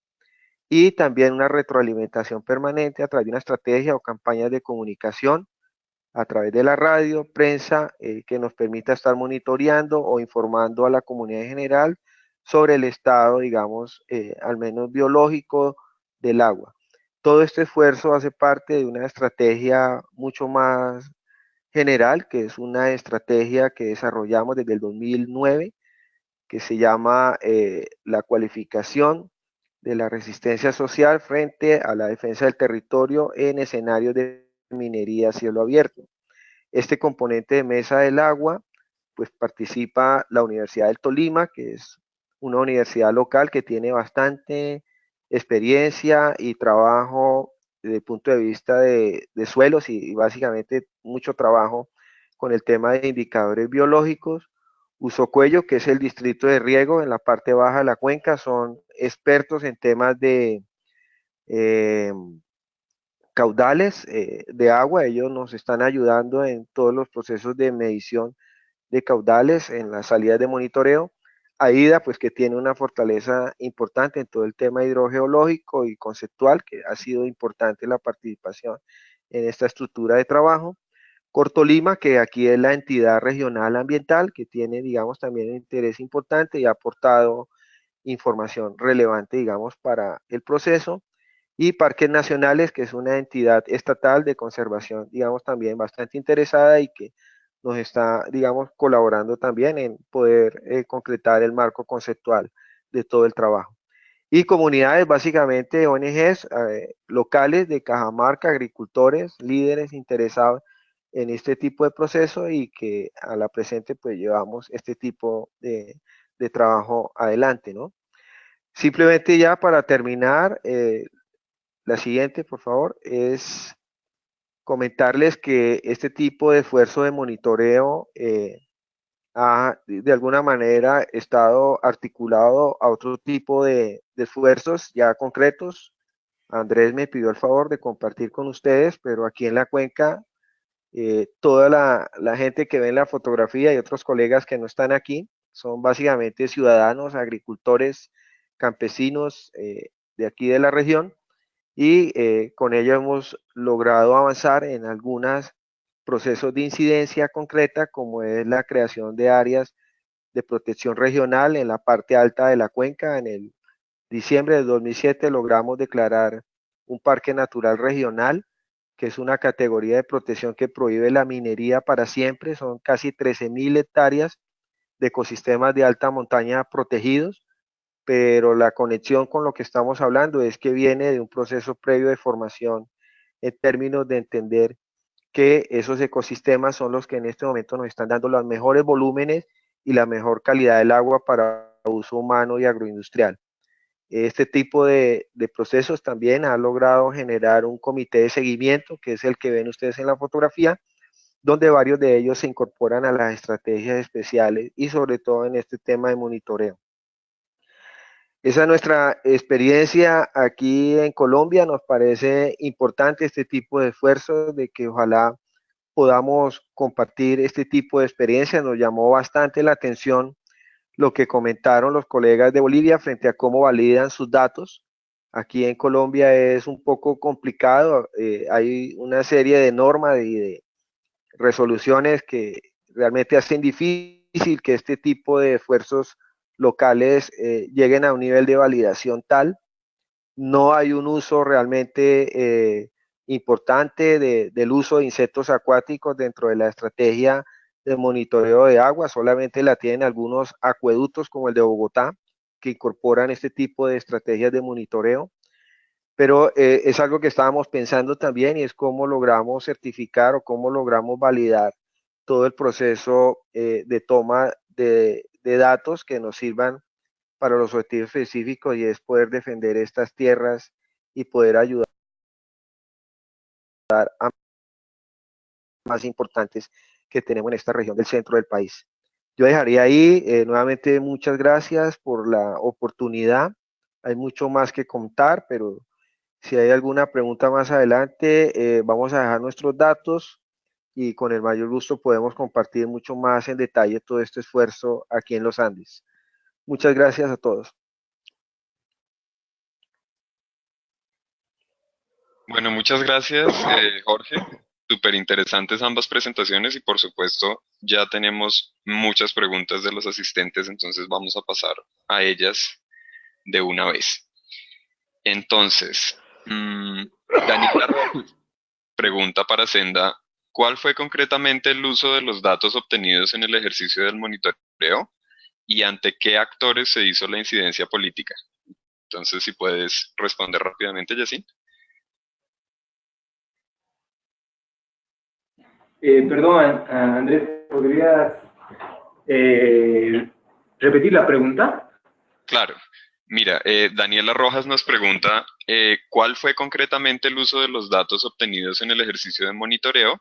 y también una retroalimentación permanente a través de una estrategia o campañas de comunicación a través de la radio, prensa, que nos permita estar monitoreando o informando a la comunidad en general sobre el estado, digamos, al menos biológico del agua. Todo este esfuerzo hace parte de una estrategia mucho más general, que es una estrategia que desarrollamos desde el 2009, que se llama la cualificación de la resistencia social frente a la defensa del territorio en escenarios de minería a cielo abierto. Este componente de Mesa del Agua, pues participa la Universidad del Tolima, que es una universidad local que tiene bastante experiencia y trabajo desde el punto de vista de suelos y básicamente mucho trabajo con el tema de indicadores biológicos. Usocuello, que es el distrito de riego en la parte baja de la cuenca, son expertos en temas de caudales de agua. Ellos nos están ayudando en todos los procesos de medición de caudales, en las salidas de monitoreo. AIDA, pues que tiene una fortaleza importante en todo el tema hidrogeológico y conceptual, que ha sido importante la participación en esta estructura de trabajo. Cortolima, que aquí es la entidad regional ambiental, que tiene, digamos, también un interés importante y ha aportado información relevante, digamos, para el proceso. Y Parques Nacionales, que es una entidad estatal de conservación, digamos, también bastante interesada y que nos está, digamos, colaborando también en poder concretar el marco conceptual de todo el trabajo. Y comunidades, básicamente ONGs locales de Cajamarca, agricultores, líderes interesados en este tipo de proceso y que a la presente pues llevamos este tipo de trabajo adelante, ¿no? Simplemente ya para terminar, la siguiente, por favor, es comentarles que este tipo de esfuerzo de monitoreo ha de alguna manera estado articulado a otro tipo de esfuerzos ya concretos. Andrés me pidió el favor de compartir con ustedes, pero aquí en la cuenca, toda la gente que ve en la fotografía y otros colegas que no están aquí, son básicamente ciudadanos, agricultores, campesinos de aquí de la región, y con ello hemos logrado avanzar en algunos procesos de incidencia concreta, como es la creación de áreas de protección regional en la parte alta de la cuenca. En el diciembre de 2007 logramos declarar un parque natural regional, que es una categoría de protección que prohíbe la minería para siempre. Son casi 13.000 hectáreas de ecosistemas de alta montaña protegidos, pero la conexión con lo que estamos hablando es que viene de un proceso previo de formación en términos de entender que esos ecosistemas son los que en este momento nos están dando los mejores volúmenes y la mejor calidad del agua para uso humano y agroindustrial. Este tipo de procesos también ha logrado generar un comité de seguimiento, que es el que ven ustedes en la fotografía, donde varios de ellos se incorporan a las estrategias especiales y sobre todo en este tema de monitoreo. Esa es nuestra experiencia aquí en Colombia. Nos parece importante este tipo de esfuerzos, de que ojalá podamos compartir este tipo de experiencia. Nos llamó bastante la atención lo que comentaron los colegas de Bolivia frente a cómo validan sus datos. Aquí en Colombia es un poco complicado, hay una serie de normas y de resoluciones que realmente hacen difícil que este tipo de esfuerzos locales lleguen a un nivel de validación tal. No hay un uso realmente importante del uso de insectos acuáticos dentro de la estrategia de monitoreo de agua. Solamente la tienen algunos acueductos como el de Bogotá, que incorporan este tipo de estrategias de monitoreo. Pero es algo que estábamos pensando también, y es cómo logramos certificar o cómo logramos validar todo el proceso de toma de datos que nos sirvan para los objetivos específicos, y es poder defender estas tierras y poder ayudar a más importantes que tenemos en esta región del centro del país. Yo dejaría ahí, nuevamente muchas gracias por la oportunidad. Hay mucho más que contar, pero si hay alguna pregunta más adelante, vamos a dejar nuestros datos y con el mayor gusto podemos compartir mucho más en detalle todo este esfuerzo aquí en los Andes. Muchas gracias a todos.
Bueno, muchas gracias, Jorge. Súper interesantes ambas presentaciones y por supuesto ya tenemos muchas preguntas de los asistentes, entonces vamos a pasar a ellas de una vez. Entonces, Daniela Rojas pregunta para Senda, ¿cuál fue concretamente el uso de los datos obtenidos en el ejercicio del monitoreo y ante qué actores se hizo la incidencia política? Entonces, si puedes responder rápidamente, Yacine.
Perdón, Andrés, ¿podrías repetir la pregunta?
Claro. Mira, Daniela Rojas nos pregunta, ¿cuál fue concretamente el uso de los datos obtenidos en el ejercicio de monitoreo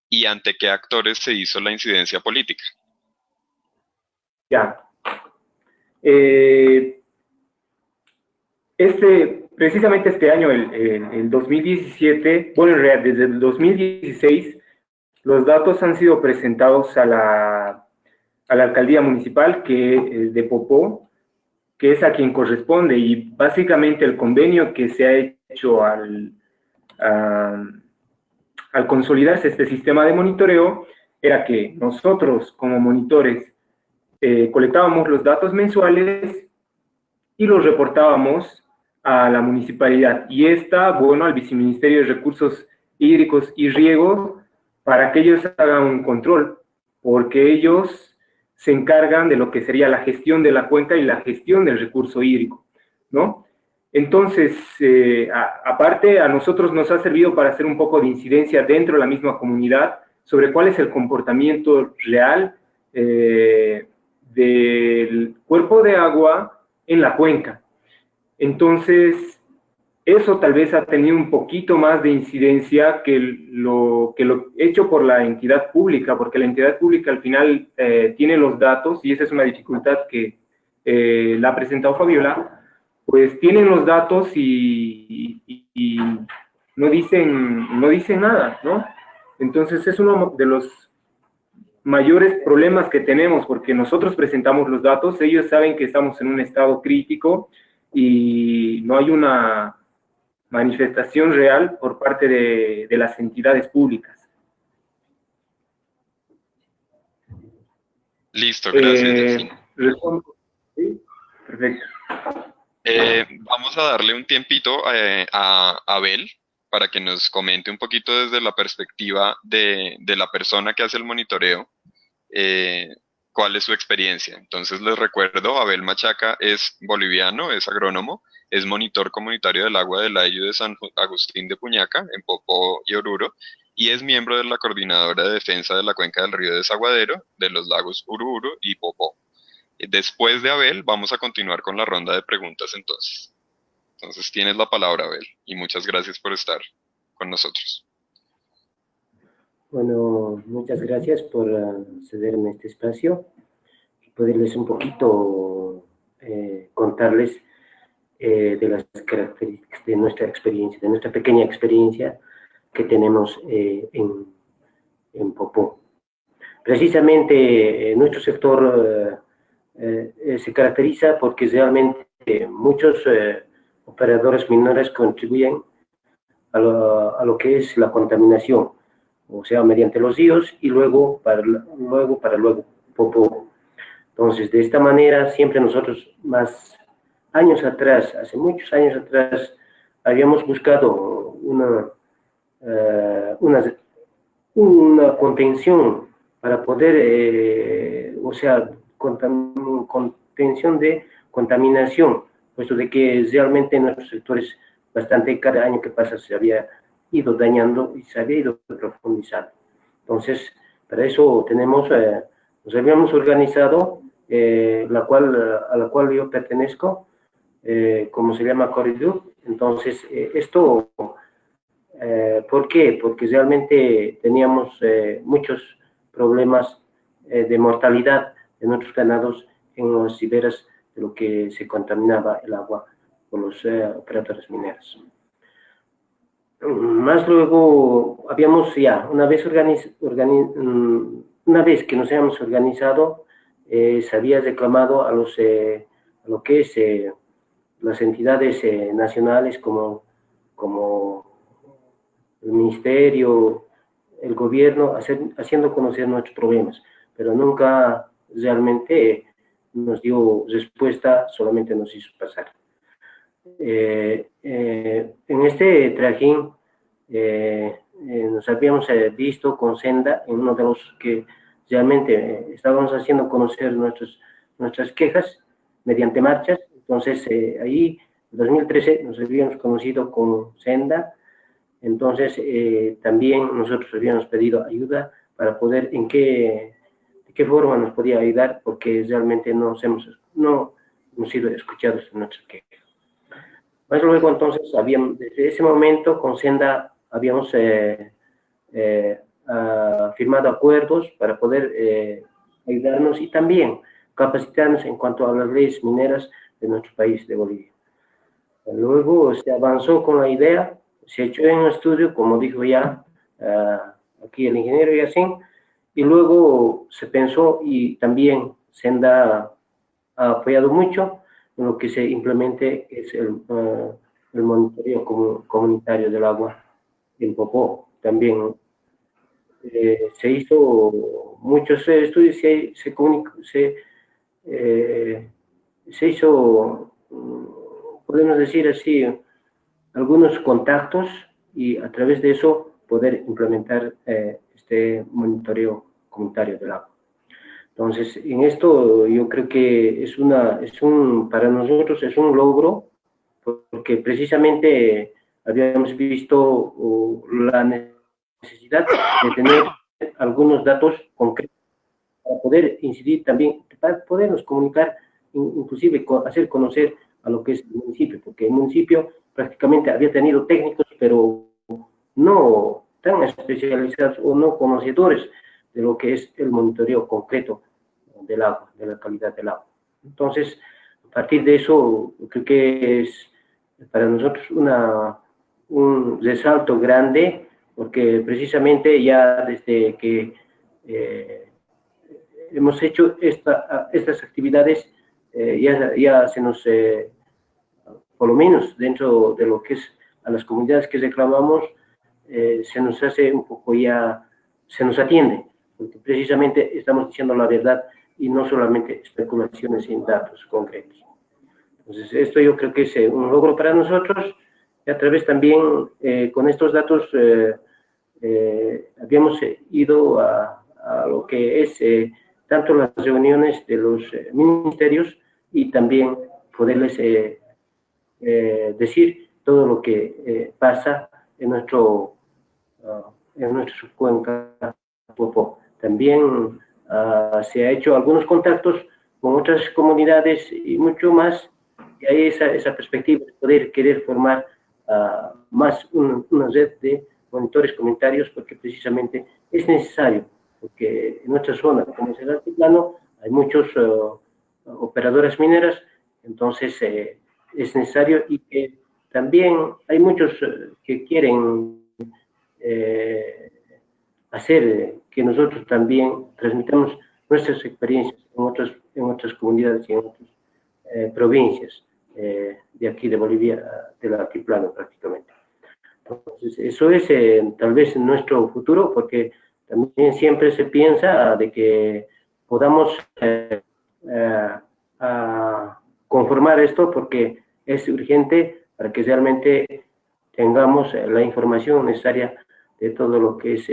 y ante qué actores se hizo la incidencia política?
Ya. Precisamente este año, el 2017, bueno, en realidad desde el 2016, los datos han sido presentados a la alcaldía municipal de Popó, que es a quien corresponde, y básicamente el convenio que se ha hecho al consolidarse este sistema de monitoreo era que nosotros como monitores colectábamos los datos mensuales y los reportábamos a la municipalidad, y bueno, al Viceministerio de Recursos Hídricos y Riego, para que ellos hagan un control, porque ellos se encargan de lo que sería la gestión de la cuenca y la gestión del recurso hídrico, ¿no? Entonces, aparte, a nosotros nos ha servido para hacer un poco de incidencia dentro de la misma comunidad sobre cuál es el comportamiento real del cuerpo de agua en la cuenca. Entonces, eso tal vez ha tenido un poquito más de incidencia que lo hecho por la entidad pública, porque la entidad pública al final tiene los datos, y esa es una dificultad que la ha presentado Fabiola, pues tienen los datos y no dicen nada, ¿no? Entonces es uno de los mayores problemas que tenemos, porque nosotros presentamos los datos, ellos saben que estamos en un estado crítico y no hay una manifestación real por parte de las entidades públicas.
Listo, gracias.
Respondo. ¿Sí? Perfecto.
Vamos a darle un tiempito a Abel para que nos comente un poquito desde la perspectiva de la persona que hace el monitoreo, cuál es su experiencia. Entonces les recuerdo, Abel Machaca es boliviano, es agrónomo, es monitor comunitario del agua del Ayllu de San Agustín de Puñaca, en Popó y Oruro, y es miembro de la Coordinadora de Defensa de la Cuenca del Río Desaguadero, de los lagos Ururu y Popó. Después de Abel, vamos a continuar con la ronda de preguntas entonces. Entonces tienes la palabra, Abel, y muchas gracias por estar con nosotros.
Bueno, muchas gracias por cederme este espacio y poderles un poquito contarles de las características de nuestra experiencia, de nuestra pequeña experiencia que tenemos en Popó. Precisamente nuestro sector se caracteriza porque realmente muchos operadores minores contribuyen a lo que es la contaminación, o sea, mediante los ríos y luego para Popó. Entonces, de esta manera, siempre nosotros, más años atrás, hace muchos años atrás, habíamos buscado una contención para poder, o sea, contención de contaminación, puesto de que realmente en nuestros sectores bastante cada año que pasa se había ido dañando y se había ido profundizando. Entonces, para eso nos habíamos organizado, a la cual yo pertenezco, como se llama Corridu. Entonces, esto, ¿por qué? Porque realmente teníamos muchos problemas de mortalidad de nuestros ganados en las riberas de lo que se contaminaba el agua por los operadores mineros. Más luego, habíamos ya, una vez que nos habíamos organizado, se había reclamado a lo que es las entidades nacionales como el ministerio, el gobierno, haciendo conocer nuestros problemas. pero nunca realmente nos dio respuesta, solamente nos hizo pasar. En este trajín nos habíamos visto con Senda en uno de los que realmente estábamos haciendo conocer nuestras quejas mediante marchas. Entonces ahí en 2013 nos habíamos conocido con Senda. Entonces también nosotros habíamos pedido ayuda para poder de qué forma nos podía ayudar, porque realmente no hemos sido escuchados en nuestras quejas. Más luego, entonces, desde ese momento con Senda habíamos firmado acuerdos para poder ayudarnos y también capacitarnos en cuanto a las leyes mineras de nuestro país, de Bolivia. Luego se avanzó con la idea, se echó en un estudio, como dijo ya aquí el ingeniero Yacine, y luego se pensó, y también Senda ha apoyado mucho en lo que se implemente, es el monitoreo comunitario del agua en Popó. También se hizo muchos estudios, se hizo, podemos decir así, algunos contactos, y a través de eso poder implementar este monitoreo comunitario del agua. Entonces, en esto yo creo que para nosotros es un logro, porque precisamente habíamos visto la necesidad de tener algunos datos concretos para poder incidir también, para podernos comunicar, inclusive hacer conocer a lo que es el municipio, porque el municipio prácticamente había tenido técnicos, pero no tan especializados o no conocedores de lo que es el monitoreo concreto del agua, de la calidad del agua. Entonces, a partir de eso, creo que es para nosotros un resalto grande, porque precisamente ya desde que hemos hecho estas actividades, ya se nos, por lo menos dentro de lo que es a las comunidades que reclamamos, se nos hace un poco se nos atiende, porque precisamente estamos diciendo la verdad y no solamente especulaciones sin datos concretos. Entonces, esto yo creo que es un logro para nosotros, y a través también, con estos datos, habíamos ido a lo que es tanto las reuniones de los ministerios, y también poderles decir todo lo que pasa en nuestra subcuenca Popó. También se ha hecho algunos contactos con otras comunidades y mucho más, y hay esa perspectiva de poder querer formar más una red de monitores comunitarios, porque precisamente es necesario, porque en nuestra zona, como es el altiplano, hay muchos operadoras mineras, entonces es necesario, y que también hay muchos que quieren hacer que nosotros también transmitamos nuestras experiencias en otras comunidades y en otras provincias de aquí de Bolivia, del altiplano prácticamente. Entonces, eso es tal vez nuestro futuro, porque también siempre se piensa de que podamos conformar esto, porque es urgente para que realmente tengamos la información necesaria de todo lo que es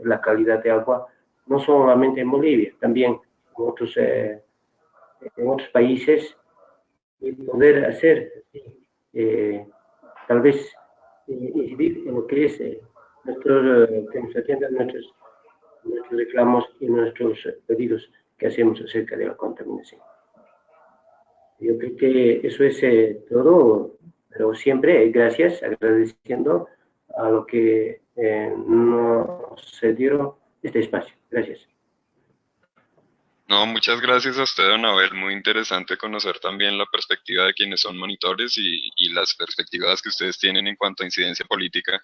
la calidad de agua, no solamente en Bolivia, también en otros países, y poder hacer, tal vez, incidir en lo que es que nos atiendan nuestros reclamos y nuestros pedidos que hacemos acerca de la contaminación. Yo creo que eso es todo, pero siempre gracias, agradeciendo a lo que nos cedieron este espacio. Gracias.
No, muchas gracias a usted, don Abel. Muy interesante conocer también la perspectiva de quienes son monitores y las perspectivas que ustedes tienen en cuanto a incidencia política.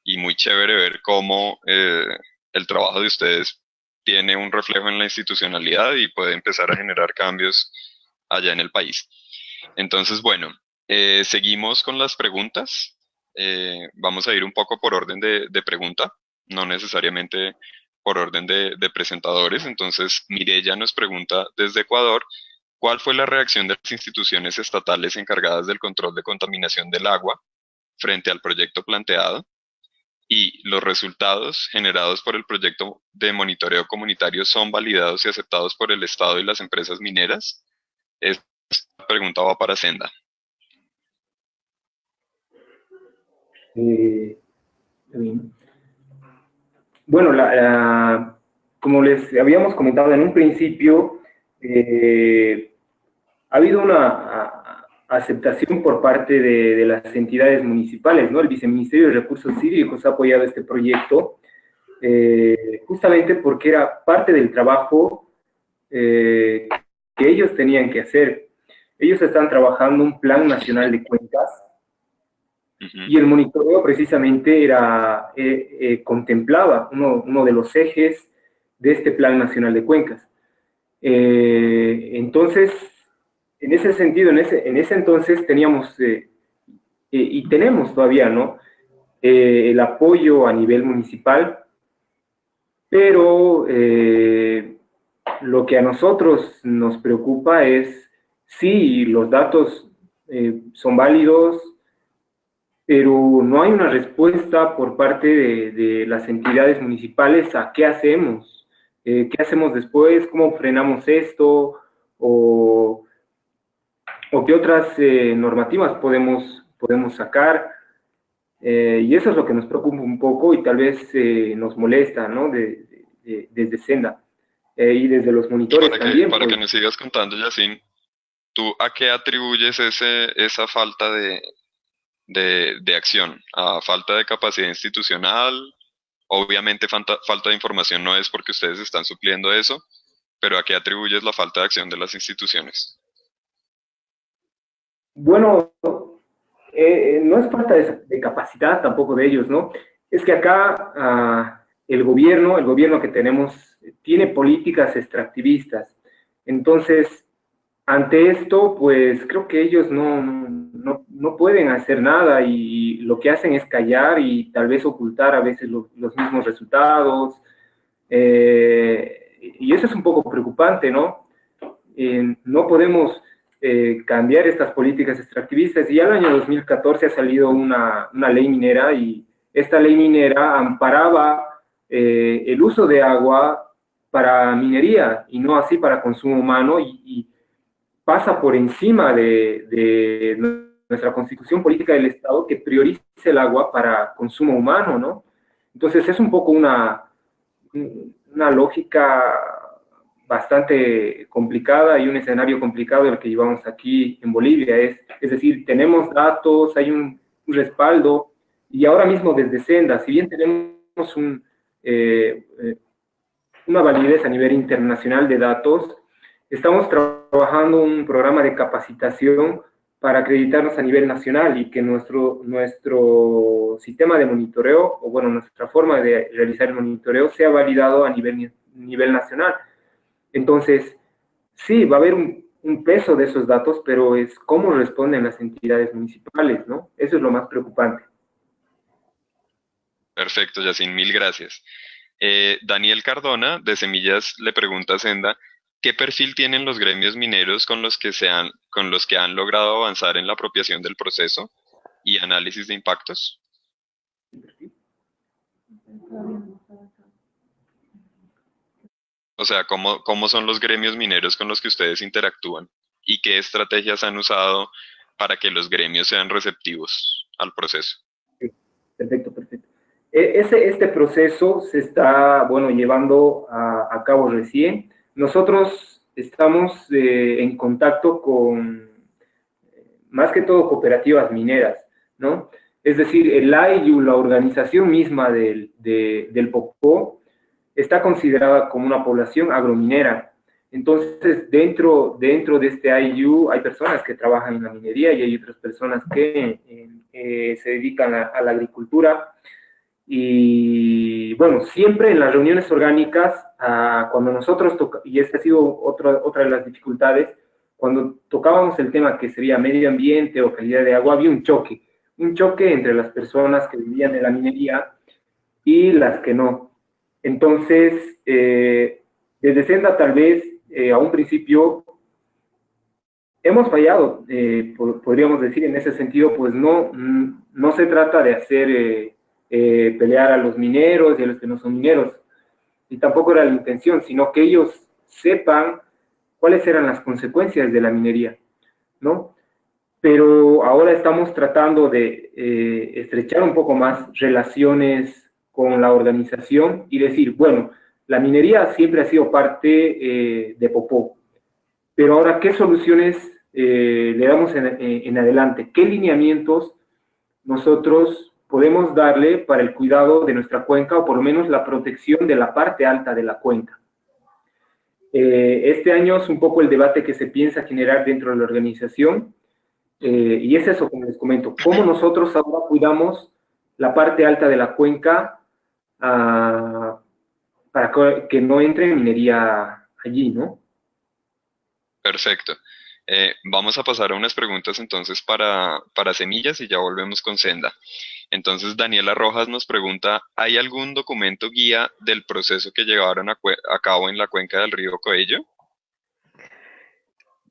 Y muy chévere ver cómo el trabajo de ustedes tiene un reflejo en la institucionalidad y puede empezar a generar cambios allá en el país. Entonces, bueno, seguimos con las preguntas. Vamos a ir un poco por orden de pregunta, no necesariamente por orden de presentadores. Entonces, Mireya nos pregunta desde Ecuador, ¿cuál fue la reacción de las instituciones estatales encargadas del control de contaminación del agua frente al proyecto planteado? Y los resultados generados por el proyecto de monitoreo comunitario son validados y aceptados por el Estado y las empresas mineras. Esta pregunta va para Senda.
Bueno, como les habíamos comentado en un principio, ha habido una aceptación por parte de las entidades municipales, ¿no? El Viceministerio de Recursos Hídricos ha apoyado este proyecto, justamente porque era parte del trabajo que ellos tenían que hacer. Ellos están trabajando un Plan Nacional de Cuencas, y el monitoreo precisamente contemplaba uno de los ejes de este Plan Nacional de Cuencas. Entonces, en ese sentido, en ese entonces teníamos, y tenemos todavía, ¿no?, el apoyo a nivel municipal, pero lo que a nosotros nos preocupa es si los datos son válidos, pero no hay una respuesta por parte de las entidades municipales a qué hacemos después, cómo frenamos esto, o qué otras normativas podemos sacar, y eso es lo que nos preocupa un poco y tal vez nos molesta, ¿no?, desde Senda, y desde los monitores también.
Para que nos sigas contando, Yacine, ¿tú a qué atribuyes esa falta de acción? ¿A falta de capacidad institucional? Obviamente falta de información no es porque ustedes están supliendo eso, pero ¿a qué atribuyes la falta de acción de las instituciones?
Bueno, no es falta de capacidad tampoco de ellos, ¿no? Es que acá el gobierno que tenemos tiene políticas extractivistas. Entonces, ante esto, pues creo que ellos no pueden hacer nada, y lo que hacen es callar y tal vez ocultar a veces los mismos resultados, y eso es un poco preocupante, ¿no? No podemos cambiar estas políticas extractivistas, y ya en el año 2014 ha salido una ley minera, y esta ley minera amparaba el uso de agua para minería y no así para consumo humano, y pasa por encima de nuestra constitución política del Estado, que prioriza el agua para consumo humano, ¿no? Entonces es un poco una lógica bastante complicada y un escenario complicado el que llevamos aquí en Bolivia. Es decir, tenemos datos, hay un respaldo, y ahora mismo desde Senda, si bien tenemos una validez a nivel internacional de datos, estamos trabajando un programa de capacitación para acreditarnos a nivel nacional, y que nuestro sistema de monitoreo, o bueno, nuestra forma de realizar el monitoreo sea validado a nivel nacional. Entonces, sí, va a haber un peso de esos datos, pero es cómo responden las entidades municipales, ¿no? Eso es lo más preocupante.
Perfecto, Yacine, mil gracias. Daniel Cardona, de Semillas, le pregunta a Senda, ¿qué perfil tienen los gremios mineros con los que han logrado avanzar en la apropiación del proceso y análisis de impactos? O sea, ¿cómo son los gremios mineros con los que ustedes interactúan? ¿Y qué estrategias han usado para que los gremios sean receptivos al proceso?
Perfecto. Este proceso se está, bueno, llevando a cabo recién. Nosotros estamos en contacto con, más que todo, cooperativas mineras, ¿no? Es decir, el AIU, la organización misma del Popó, está considerada como una población agrominera. Entonces, dentro de este AIU hay personas que trabajan en la minería, y hay otras personas que se dedican a la agricultura. Y bueno, siempre en las reuniones orgánicas, cuando nosotros y esta ha sido otra de las dificultades, cuando tocábamos el tema que sería medio ambiente o calidad de agua, había un choque entre las personas que vivían en la minería y las que no. Entonces, desde Senda tal vez a un principio hemos fallado, podríamos decir en ese sentido, pues no se trata de hacer pelear a los mineros y a los que no son mineros, y tampoco era la intención, sino que ellos sepan cuáles eran las consecuencias de la minería, ¿no? Pero ahora estamos tratando de estrechar un poco más relaciones con la organización y decir, bueno, la minería siempre ha sido parte de Popó, pero ahora, ¿qué soluciones le damos en adelante? ¿Qué lineamientos nosotros podemos darle para el cuidado de nuestra cuenca o por lo menos la protección de la parte alta de la cuenca? Este año es un poco el debate que se piensa generar dentro de la organización y es eso, como les comento, cómo nosotros ahora cuidamos la parte alta de la cuenca para que no entre minería allí, ¿no?
Perfecto. Vamos a pasar a unas preguntas entonces para semillas y ya volvemos con Senda. Entonces, Daniela Rojas nos pregunta, ¿hay algún documento guía del proceso que llevaron a cabo en la cuenca del río Coello?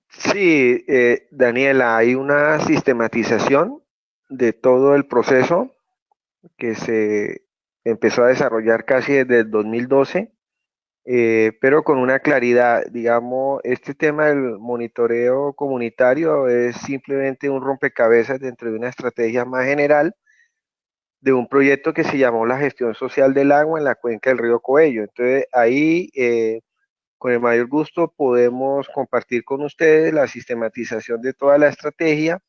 Sí, Daniela, hay una sistematización de todo el proceso que se empezó a desarrollar casi desde el 2012, pero con una claridad, digamos, este tema del monitoreo comunitario es simplemente un rompecabezas dentro de una estrategia más general de un proyecto que se llamó la gestión social del agua en la cuenca del río Coello. Entonces, ahí, con el mayor gusto, podemos compartir con ustedes la sistematización de toda la estrategia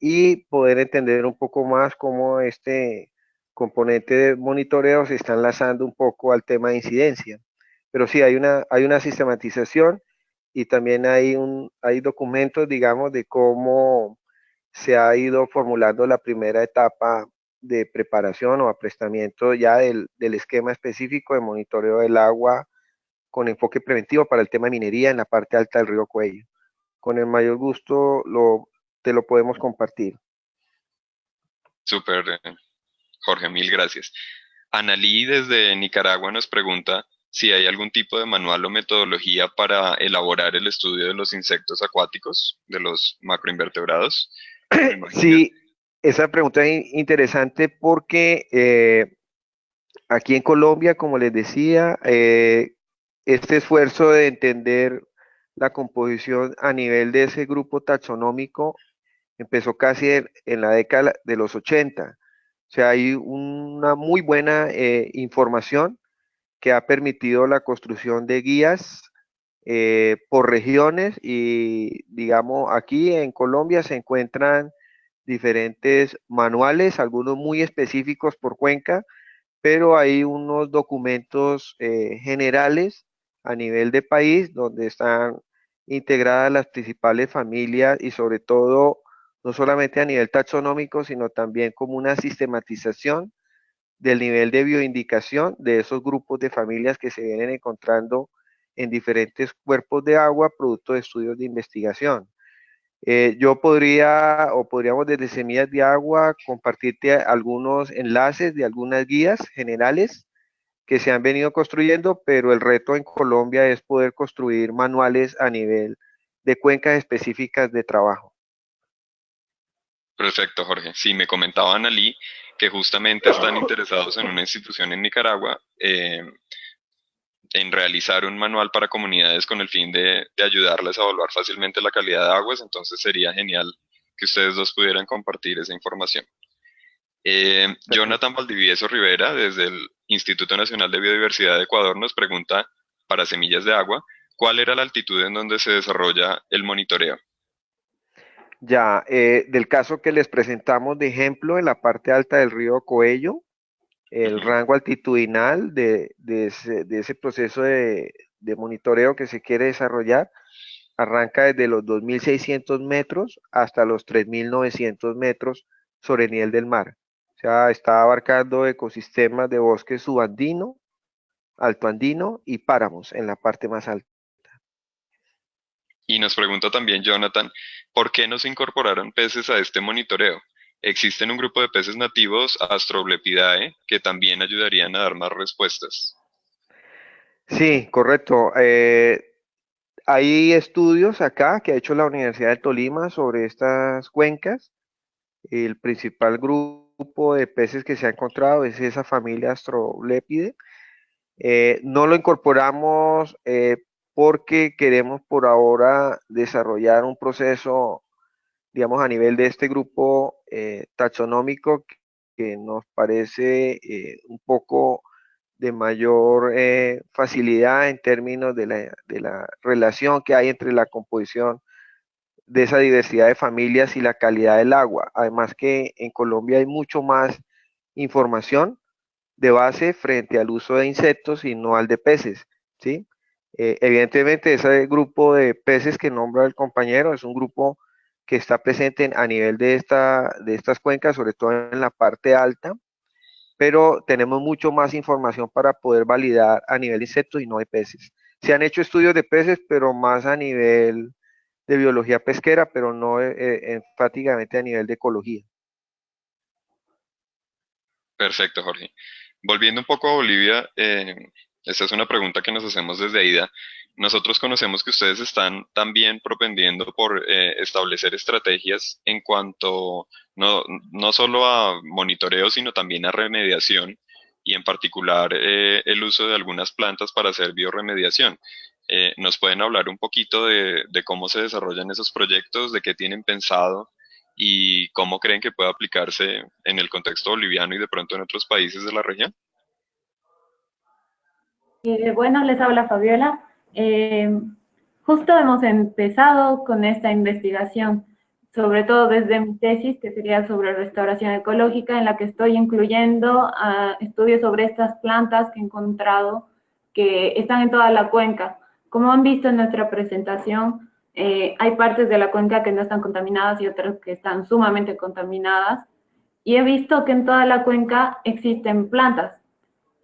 y poder entender un poco más cómo este componente de monitoreo se está enlazando un poco al tema de incidencia. Pero sí, hay una sistematización y también hay documentos, digamos, de cómo se ha ido formulando la primera etapa de preparación o aprestamiento ya del esquema específico de monitoreo del agua con enfoque preventivo para el tema de minería en la parte alta del río Cuello. Con el mayor gusto te lo podemos compartir.
Súper, Jorge, mil gracias. Analí desde Nicaragua nos pregunta si hay algún tipo de manual o metodología para elaborar el estudio de los insectos acuáticos, de los macroinvertebrados.
Sí, esa pregunta es interesante porque aquí en Colombia, como les decía, este esfuerzo de entender la composición a nivel de ese grupo taxonómico empezó casi en la década de los 80. O sea, hay una muy buena información que ha permitido la construcción de guías por regiones y, digamos, aquí en Colombia se encuentran diferentes manuales, algunos muy específicos por cuenca, pero hay unos documentos generales a nivel de país donde están integradas las principales familias y sobre todo, no solamente a nivel taxonómico, sino también como una sistematización del nivel de bioindicación de esos grupos de familias que se vienen encontrando en diferentes cuerpos de agua, producto de estudios de investigación. Yo podría, o podríamos desde Semillas de Agua, compartirte algunos enlaces de algunas guías generales que se han venido construyendo, pero el reto en Colombia es poder construir manuales a nivel de cuencas específicas de trabajo.
Perfecto, Jorge. Sí, me comentaba Analí que justamente están interesados en una institución en Nicaragua en realizar un manual para comunidades con el fin de ayudarles a evaluar fácilmente la calidad de aguas, entonces sería genial que ustedes dos pudieran compartir esa información. Jonathan Valdivieso Rivera, desde el Instituto Nacional de Biodiversidad de Ecuador, nos pregunta para Semillas de Agua, ¿cuál era la altitud en donde se desarrolla el monitoreo?
Ya, del caso que les presentamos de ejemplo en la parte alta del río Coello, el rango altitudinal de ese proceso de monitoreo que se quiere desarrollar arranca desde los 2.600 metros hasta los 3.900 metros sobre el nivel del mar. O sea, está abarcando ecosistemas de bosque subandino, altoandino y páramos en la parte más alta.
Y nos pregunta también Jonathan, ¿por qué no se incorporaron peces a este monitoreo? Existen un grupo de peces nativos, Astroblepidae, que también ayudarían a dar más respuestas.
Sí, correcto. Hay estudios acá que ha hecho la Universidad de Tolima sobre estas cuencas. El principal grupo de peces que se ha encontrado es esa familia Astrolepide. No lo incorporamos porque queremos por ahora desarrollar un proceso, digamos, a nivel de este grupo taxonómico que nos parece un poco de mayor facilidad en términos de la relación que hay entre la composición de esa diversidad de familias y la calidad del agua. Además que en Colombia hay mucho más información de base frente al uso de insectos y no al de peces, ¿sí? Evidentemente ese grupo de peces que nombra el compañero es un grupo que está presente a nivel de estas cuencas, sobre todo en la parte alta, pero tenemos mucho más información para poder validar a nivel de insectos y no de peces. Se han hecho estudios de peces, pero más a nivel de biología pesquera, pero no enfáticamente a nivel de ecología.
Perfecto, Jorge. Volviendo un poco a Bolivia, esta es una pregunta que nos hacemos desde AIDA. Nosotros conocemos que ustedes están también propendiendo por establecer estrategias en cuanto no solo a monitoreo, sino también a remediación y en particular el uso de algunas plantas para hacer biorremediación. ¿Nos pueden hablar un poquito de cómo se desarrollan esos proyectos, de qué tienen pensado y cómo creen que puede aplicarse en el contexto boliviano y de pronto en otros países de la región?
Bueno, les habla Fabiola. Justo hemos empezado con esta investigación, sobre todo desde mi tesis, que sería sobre restauración ecológica, en la que estoy incluyendo estudios sobre estas plantas que he encontrado que están en toda la cuenca. Como han visto en nuestra presentación, hay partes de la cuenca que no están contaminadas y otras que están sumamente contaminadas. Y he visto que en toda la cuenca existen plantas.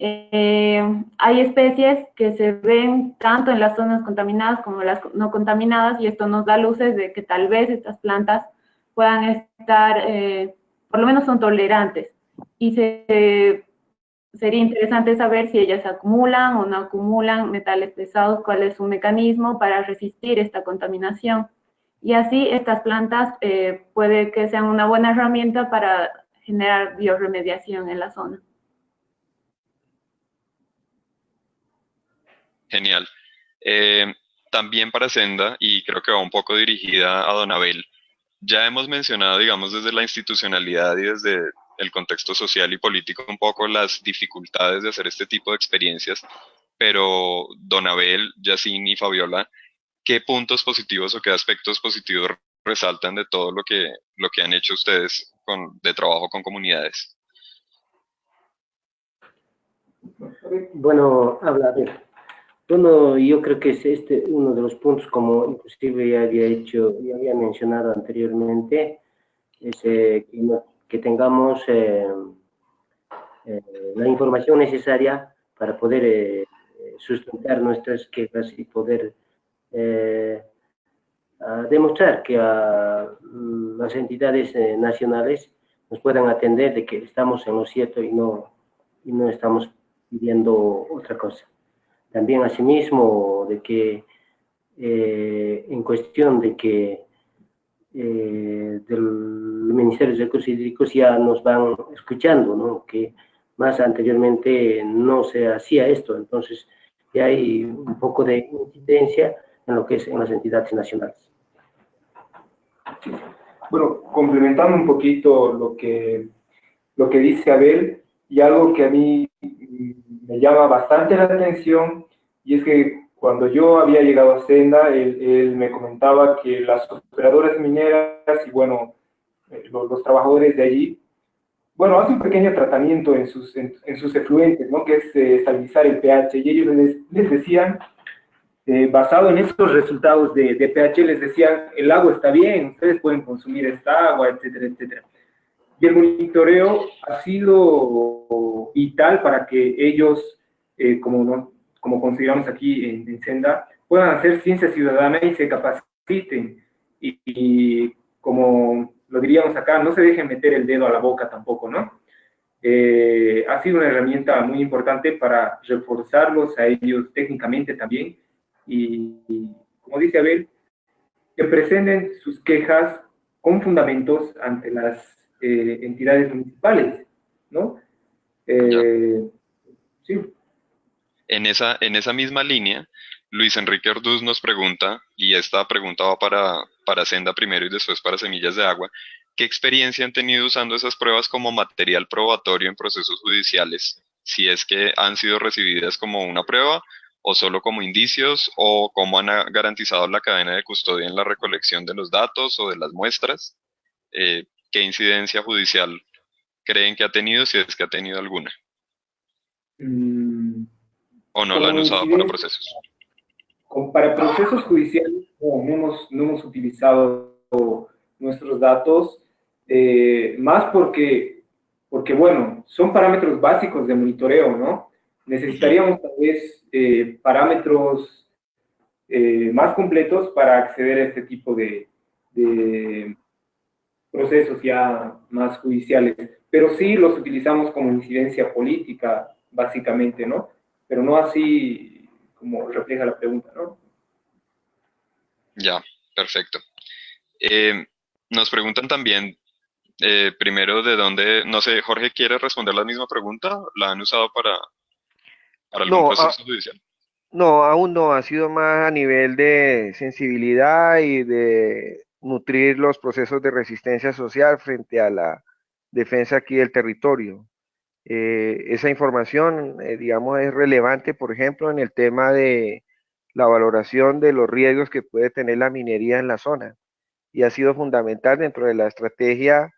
Hay especies que se ven tanto en las zonas contaminadas como en las no contaminadas y esto nos da luces de que tal vez estas plantas puedan estar, por lo menos son tolerantes. Y sería interesante saber si ellas acumulan o no acumulan metales pesados, cuál es su mecanismo para resistir esta contaminación. Y así estas plantas puede que sean una buena herramienta para generar biorremediación en la zona.
Genial. Eh, También para Senda, y creo que va un poco dirigida a Don Abel, ya hemos mencionado, digamos, desde la institucionalidad y desde el contexto social y político un poco las dificultades de hacer este tipo de experiencias, pero Don Abel, Yacine y Fabiola, ¿qué puntos positivos o qué aspectos positivos resaltan de todo lo que han hecho ustedes de trabajo con comunidades?
Bueno, habla, a ver. Bueno, yo creo que es este uno de los puntos, como inclusive ya había mencionado anteriormente, es que tengamos la información necesaria para poder sustentar nuestras quejas y poder eh, demostrar que las entidades nacionales nos puedan atender de que estamos en lo cierto y no estamos pidiendo otra cosa. También asimismo de que en cuestión de que del Ministerio de Recursos Hídricos ya nos van escuchando, ¿no? Que más anteriormente no se hacía esto, entonces ya hay un poco de incidencia en lo que es en las entidades nacionales.
Bueno, complementando un poquito lo que dice Abel, y algo que a mí me llama bastante la atención, y es que cuando yo había llegado a Senda, él me comentaba que las operadoras mineras y bueno, los trabajadores de allí, bueno, hacen un pequeño tratamiento en sus efluentes, ¿no? Que es estabilizar el pH, y ellos les decían, basado en esos resultados de pH, les decían, el agua está bien, ustedes pueden consumir esta agua, etcétera, etcétera. Y el monitoreo ha sido vital para que ellos, como consideramos aquí en Senda, puedan hacer ciencia ciudadana y se capaciten. Y como lo diríamos acá, no se dejen meter el dedo a la boca tampoco, ¿no? ha sido una herramienta muy importante para reforzarlos a ellos técnicamente también y como dice Abel, que presenten sus quejas con fundamentos ante las entidades municipales, ¿no?
Ya.
Sí.
En esa misma línea, Luis Enrique Orduz nos pregunta, y esta pregunta va para Senda primero y después para Semillas de Agua, ¿qué experiencia han tenido usando esas pruebas como material probatorio en procesos judiciales? Si es que han sido recibidas como una prueba o solo como indicios, o cómo han garantizado la cadena de custodia en la recolección de los datos o de las muestras. ¿Qué incidencia judicial creen que ha tenido, si es que ha tenido alguna?
Mm,
¿O no la han
como
usado para
incidencia,
procesos?
para procesos judiciales no hemos utilizado nuestros datos, más porque, bueno, son parámetros básicos de monitoreo, ¿no? Necesitaríamos tal vez parámetros más completos para acceder a este tipo de procesos ya más judiciales. Pero sí los utilizamos como incidencia política, básicamente, ¿no? Pero no así como refleja la pregunta, ¿no?
Ya, perfecto. Eh, Nos preguntan también, primero, de dónde, no sé, Jorge, ¿quiere responder la misma pregunta? ¿La han usado para algún
No,
proceso judicial?
no, aún no, ha sido más a nivel de sensibilidad y de nutrir los procesos de resistencia social frente a la defensa aquí del territorio. Esa información, digamos, es relevante, por ejemplo, en el tema de la valoración de los riesgos que puede tener la minería en la zona y ha sido fundamental dentro de la estrategia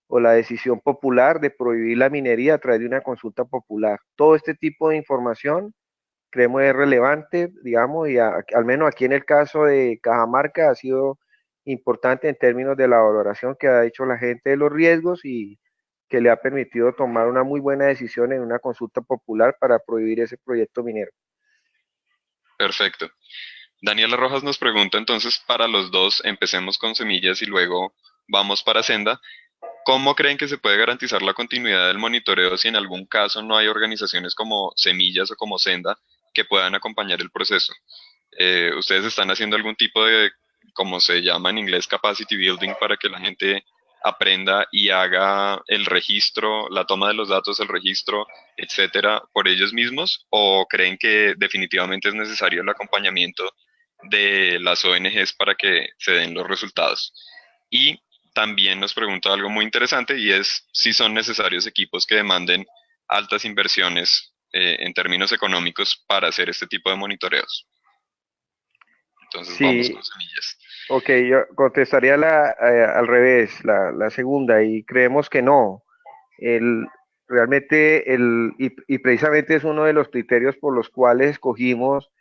o la decisión popular de prohibir la minería a través de una consulta popular. Todo este tipo de información creemos es relevante, digamos, y al menos aquí en el caso de Cajamarca ha sido importante en términos de la valoración que ha hecho la gente de los riesgos y que le ha permitido tomar una muy buena decisión en una consulta popular para prohibir ese proyecto minero.
Perfecto. Daniela Rojas nos pregunta entonces para los dos, empecemos con Semillas y luego vamos para Senda. ¿Cómo creen que se puede garantizar la continuidad del monitoreo si en algún caso no hay organizaciones como Semillas o como Senda que puedan acompañar el proceso? ¿Ustedes están haciendo algún tipo de, como se llama en inglés, capacity building para que la gente aprenda y haga el registro, la toma de los datos, el registro, etcétera, por ellos mismos? ¿O creen que definitivamente es necesario el acompañamiento de las ONGs para que se den los resultados? Y también nos pregunta algo muy interesante y es si son necesarios equipos que demanden altas inversiones en términos económicos para hacer este tipo de monitoreos. Entonces vamos con
Sí,
Semillas.
ok, yo contestaría al revés, la segunda, y creemos que no. El, realmente, y precisamente es uno de los criterios por los cuales escogimos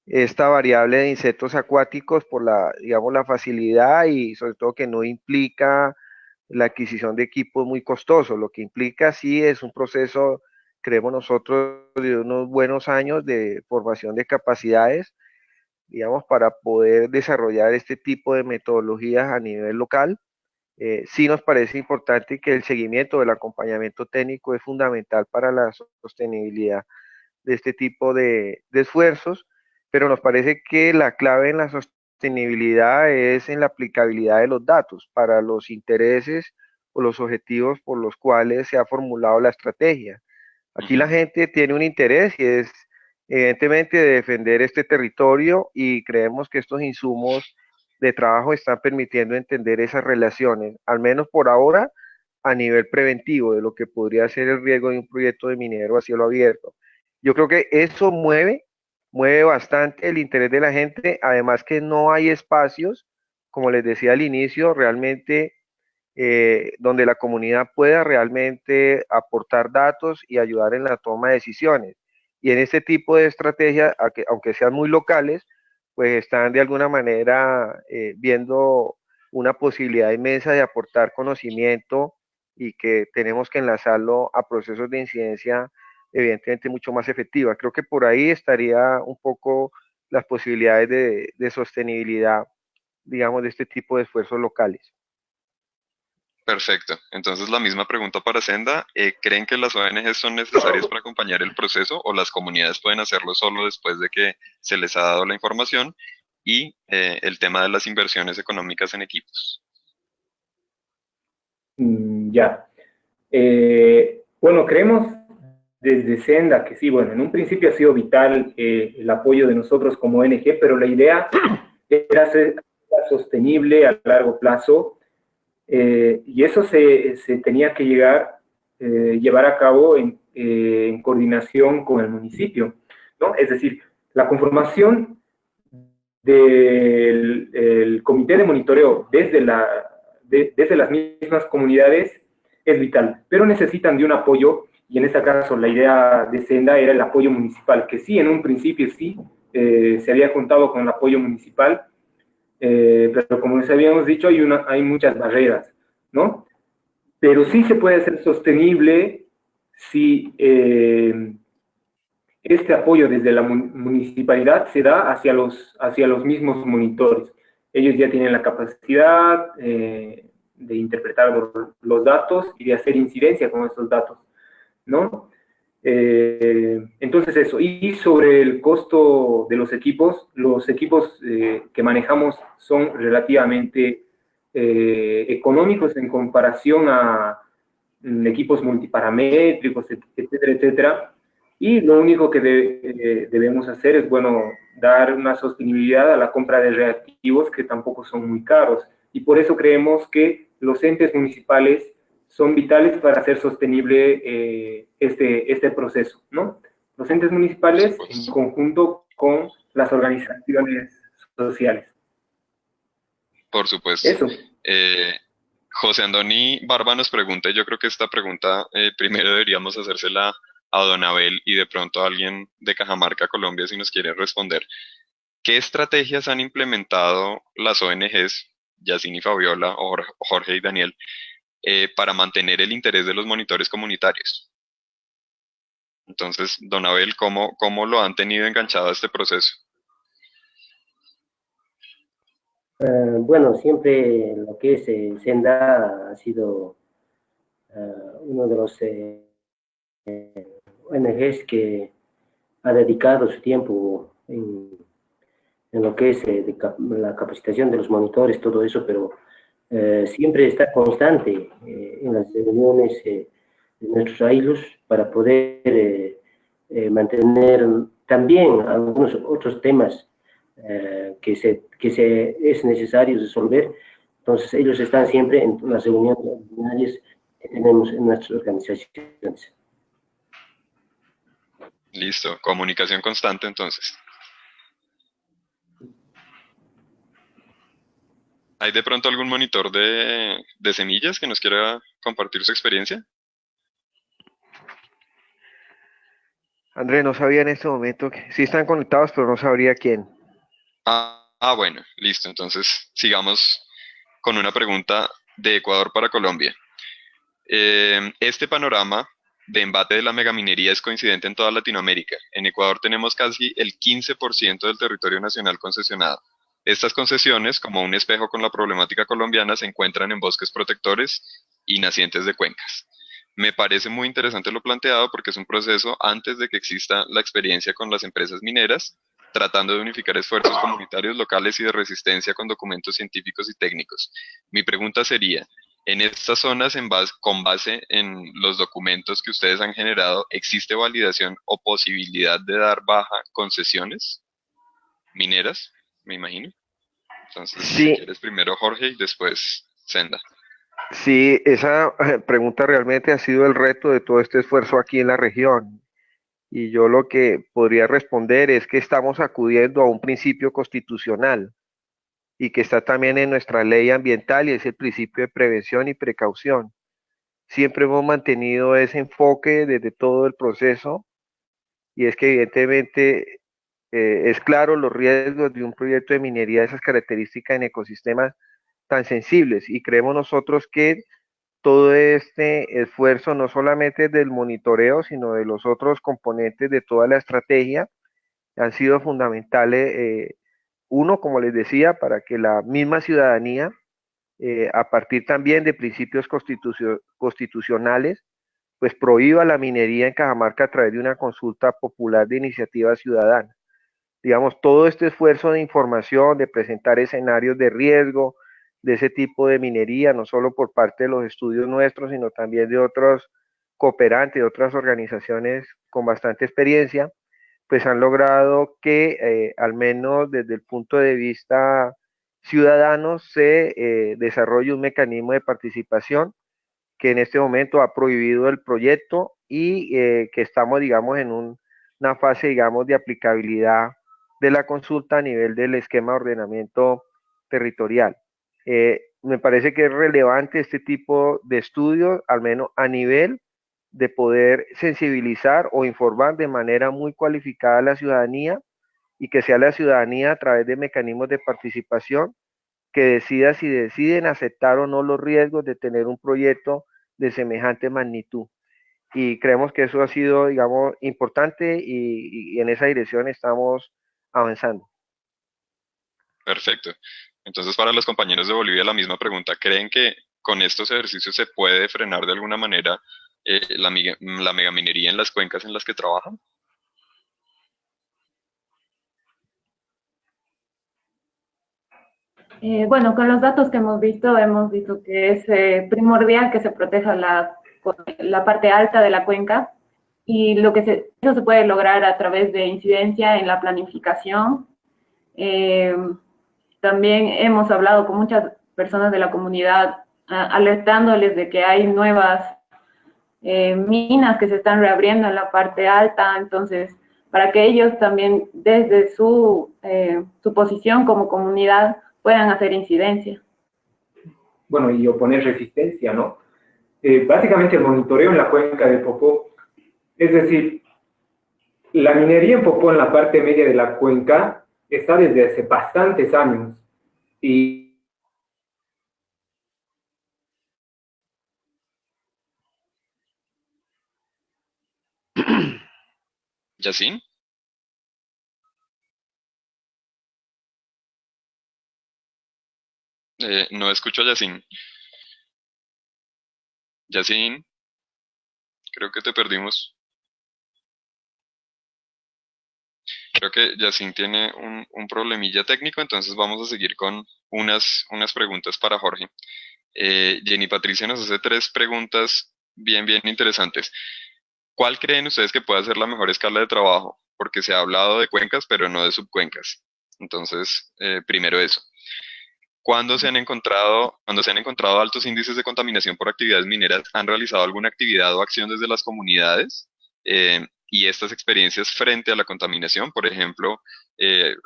esta variable de insectos acuáticos por la, digamos, la facilidad y sobre todo que no implica la adquisición de equipos muy costosos. Lo que implica sí es un proceso, creemos nosotros, de unos buenos años de formación de capacidades, digamos, para poder desarrollar este tipo de metodologías a nivel local. Sí nos parece importante que el seguimiento del acompañamiento técnico es fundamental para la sostenibilidad de este tipo de esfuerzos, pero nos parece que la clave en la sostenibilidad es en la aplicabilidad de los datos para los intereses o los objetivos por los cuales se ha formulado la estrategia. Aquí la gente tiene un interés y es evidentemente de defender este territorio y creemos que estos insumos de trabajo están permitiendo entender esas relaciones, al menos por ahora, a nivel preventivo de lo que podría ser el riesgo de un proyecto de minero a cielo abierto. Yo creo que eso mueve bastante el interés de la gente, además que no hay espacios, como les decía al inicio, realmente donde la comunidad pueda realmente aportar datos y ayudar en la toma de decisiones. Y en este tipo de estrategias, aunque sean muy locales, pues están de alguna manera viendo una posibilidad inmensa de aportar conocimiento y que tenemos que enlazarlo a procesos de incidencia evidentemente mucho más efectiva. Creo que por ahí estaría un poco las posibilidades de sostenibilidad, digamos, de este tipo de esfuerzos locales.
Perfecto. Entonces, la misma pregunta para Senda. ¿Creen que las ONGs son necesarias para acompañar el proceso o las comunidades pueden hacerlo solo después de que se les ha dado la información? Y el tema de las inversiones económicas en equipos.
Ya. Bueno, creemos desde Senda que sí, bueno, en un principio ha sido vital el apoyo de nosotros como ONG, pero la idea era ser sostenible a largo plazo, y eso se tenía que llevar a cabo en coordinación con el municipio, ¿no? Es decir, la conformación del el comité de monitoreo desde las mismas comunidades es vital, pero necesitan de un apoyo, y en este caso la idea de Senda era el apoyo municipal, que sí, en un principio sí, se había contado con el apoyo municipal, pero como les habíamos dicho, hay muchas barreras, ¿no? Pero sí se puede hacer sostenible si este apoyo desde la municipalidad se da hacia los mismos monitores. Ellos ya tienen la capacidad de interpretar los datos y de hacer incidencia con estos datos, ¿no? Entonces eso, y sobre el costo de los equipos que manejamos son relativamente económicos en comparación a equipos multiparamétricos, etcétera, etcétera. Y lo único que debemos hacer es, bueno, dar una sostenibilidad a la compra de reactivos que tampoco son muy caros. Y por eso creemos que los entes municipales son vitales para hacer sostenible este proceso, ¿no? Los entes
Por
municipales en
supuesto.
conjunto con las organizaciones sociales.
Por supuesto.
Eso.
Eh, José Andoni Barba nos pregunta, y yo creo que esta pregunta primero deberíamos hacérsela a Don Abel y de pronto a alguien de Cajamarca, Colombia, si nos quiere responder. ¿Qué estrategias han implementado las ONGs, Yacine y Fabiola, o Jorge y Daniel, para mantener el interés de los monitores comunitarios? Entonces, Don Abel, ¿cómo lo han tenido enganchado a este proceso?
Bueno, siempre lo que es Senda ha sido uno de los ONGs que ha dedicado su tiempo en lo que es la capacitación de los monitores, todo eso, pero siempre está constante en las reuniones de nuestros ailos para poder mantener también algunos otros temas que es necesario resolver. Entonces, ellos están siempre en las reuniones ordinarias que tenemos en nuestras organizaciones.
Listo, comunicación constante entonces. ¿Hay de pronto algún monitor de semillas que nos quiera compartir su experiencia?
André, no sabía en este momento que sí están conectados, pero no sabría quién.
Bueno, listo. Entonces, sigamos con una pregunta de Ecuador para Colombia. Este panorama de embate de la megaminería es coincidente en toda Latinoamérica. En Ecuador tenemos casi el 15% del territorio nacional concesionado. Estas concesiones, como un espejo con la problemática colombiana, se encuentran en bosques protectores y nacientes de cuencas. Me parece muy interesante lo planteado porque es un proceso antes de que exista la experiencia con las empresas mineras, tratando de unificar esfuerzos comunitarios locales y de resistencia con documentos científicos y técnicos. Mi pregunta sería, en estas zonas, con base en los documentos que ustedes han generado, ¿existe validación o posibilidad de dar baja concesiones mineras? Me imagino. Entonces, si
Sí,
quieres primero Jorge y después Senda.
sí, esa pregunta realmente ha sido el reto de todo este esfuerzo aquí en la región. Y yo lo que podría responder es que estamos acudiendo a un principio constitucional y que está también en nuestra ley ambiental y es el principio de prevención y precaución. Siempre hemos mantenido ese enfoque desde todo el proceso y es que evidentemente es claro los riesgos de un proyecto de minería de esas características en ecosistemas tan sensibles y creemos nosotros que todo este esfuerzo no solamente del monitoreo, sino de los otros componentes de toda la estrategia han sido fundamentales. Uno, como les decía, para que la misma ciudadanía a partir también de principios constitucionales, pues prohíba la minería en Cajamarca a través de una consulta popular de iniciativa ciudadana. Digamos, todo este esfuerzo de información, de presentar escenarios de riesgo de ese tipo de minería, no solo por parte de los estudios nuestros, sino también de otros cooperantes, de otras organizaciones con bastante experiencia, pues han logrado que al menos desde el punto de vista ciudadano se desarrolle un mecanismo de participación que en este momento ha prohibido el proyecto y que estamos, digamos, en una fase, digamos, de aplicabilidad de la consulta a nivel del esquema de ordenamiento territorial. Me parece que es relevante este tipo de estudios, al menos a nivel de poder sensibilizar o informar de manera muy cualificada a la ciudadanía y que sea la ciudadanía a través de mecanismos de participación que decida si deciden aceptar o no los riesgos de tener un proyecto de semejante magnitud. Y creemos que eso ha sido, digamos, importante y en esa dirección estamos avanzando.
Perfecto. Entonces, para los compañeros de Bolivia, la misma pregunta. ¿Creen que con estos ejercicios se puede frenar de alguna manera la megaminería en las cuencas en las que trabajan?
Bueno, con los datos que hemos visto que es primordial que se proteja la parte alta de la cuenca y eso se puede lograr a través de incidencia en la planificación. También hemos hablado con muchas personas de la comunidad alertándoles de que hay nuevas minas que se están reabriendo en la parte alta, entonces para que ellos también desde su posición como comunidad puedan hacer incidencia.
Bueno, y oponer resistencia, ¿no? Básicamente el monitoreo en la cuenca del Popó, es decir, la minería en Popó en la parte media de la cuenca está desde hace bastantes años y
¿Yacine? No escucho a Yacine. Yacine, creo que te perdimos. Creo que Yacine tiene un problemilla técnico, entonces vamos a seguir con unas preguntas para Jorge. Jenny Patricia nos hace 3 preguntas bien interesantes. ¿Cuál creen ustedes que puede ser la mejor escala de trabajo? Porque se ha hablado de cuencas, pero no de subcuencas. Entonces, primero eso. Cuando se han encontrado altos índices de contaminación por actividades mineras, ¿han realizado alguna actividad o acción desde las comunidades? Y estas experiencias frente a la contaminación, por ejemplo,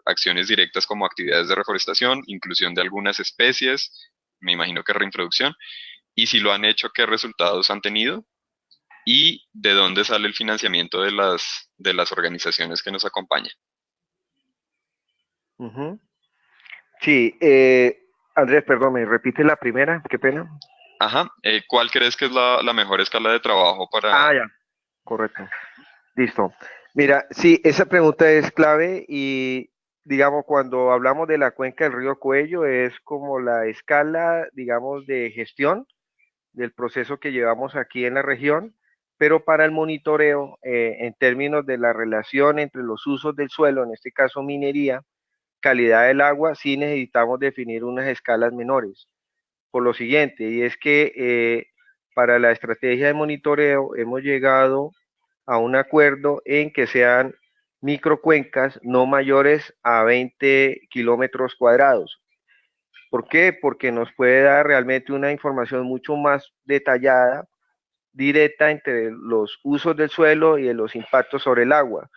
acciones directas como actividades de reforestación, inclusión de algunas especies, me imagino que reintroducción, y si lo han hecho, ¿qué resultados han tenido? ¿Y de dónde sale el financiamiento de las organizaciones que nos acompañan?
Sí, Andrés, perdón, ¿me repite la primera? Qué pena.
Ajá, ¿cuál crees que es la mejor escala de trabajo para...
Ya, correcto. Listo. Mira, sí, esa pregunta es clave y, digamos, cuando hablamos de la cuenca del río Cuello es como la escala, digamos, de gestión del proceso que llevamos aquí en la región, pero para el monitoreo, en términos de la relación entre los usos del suelo, en este caso minería, calidad del agua, sí necesitamos definir unas escalas menores. Por lo siguiente, y es que para la estrategia de monitoreo hemos llegado a un acuerdo en que sean microcuencas no mayores a 20 kilómetros cuadrados. ¿Por qué? Porque nos puede dar realmente una información mucho más detallada, directa entre los usos del suelo y de los impactos sobre el agua.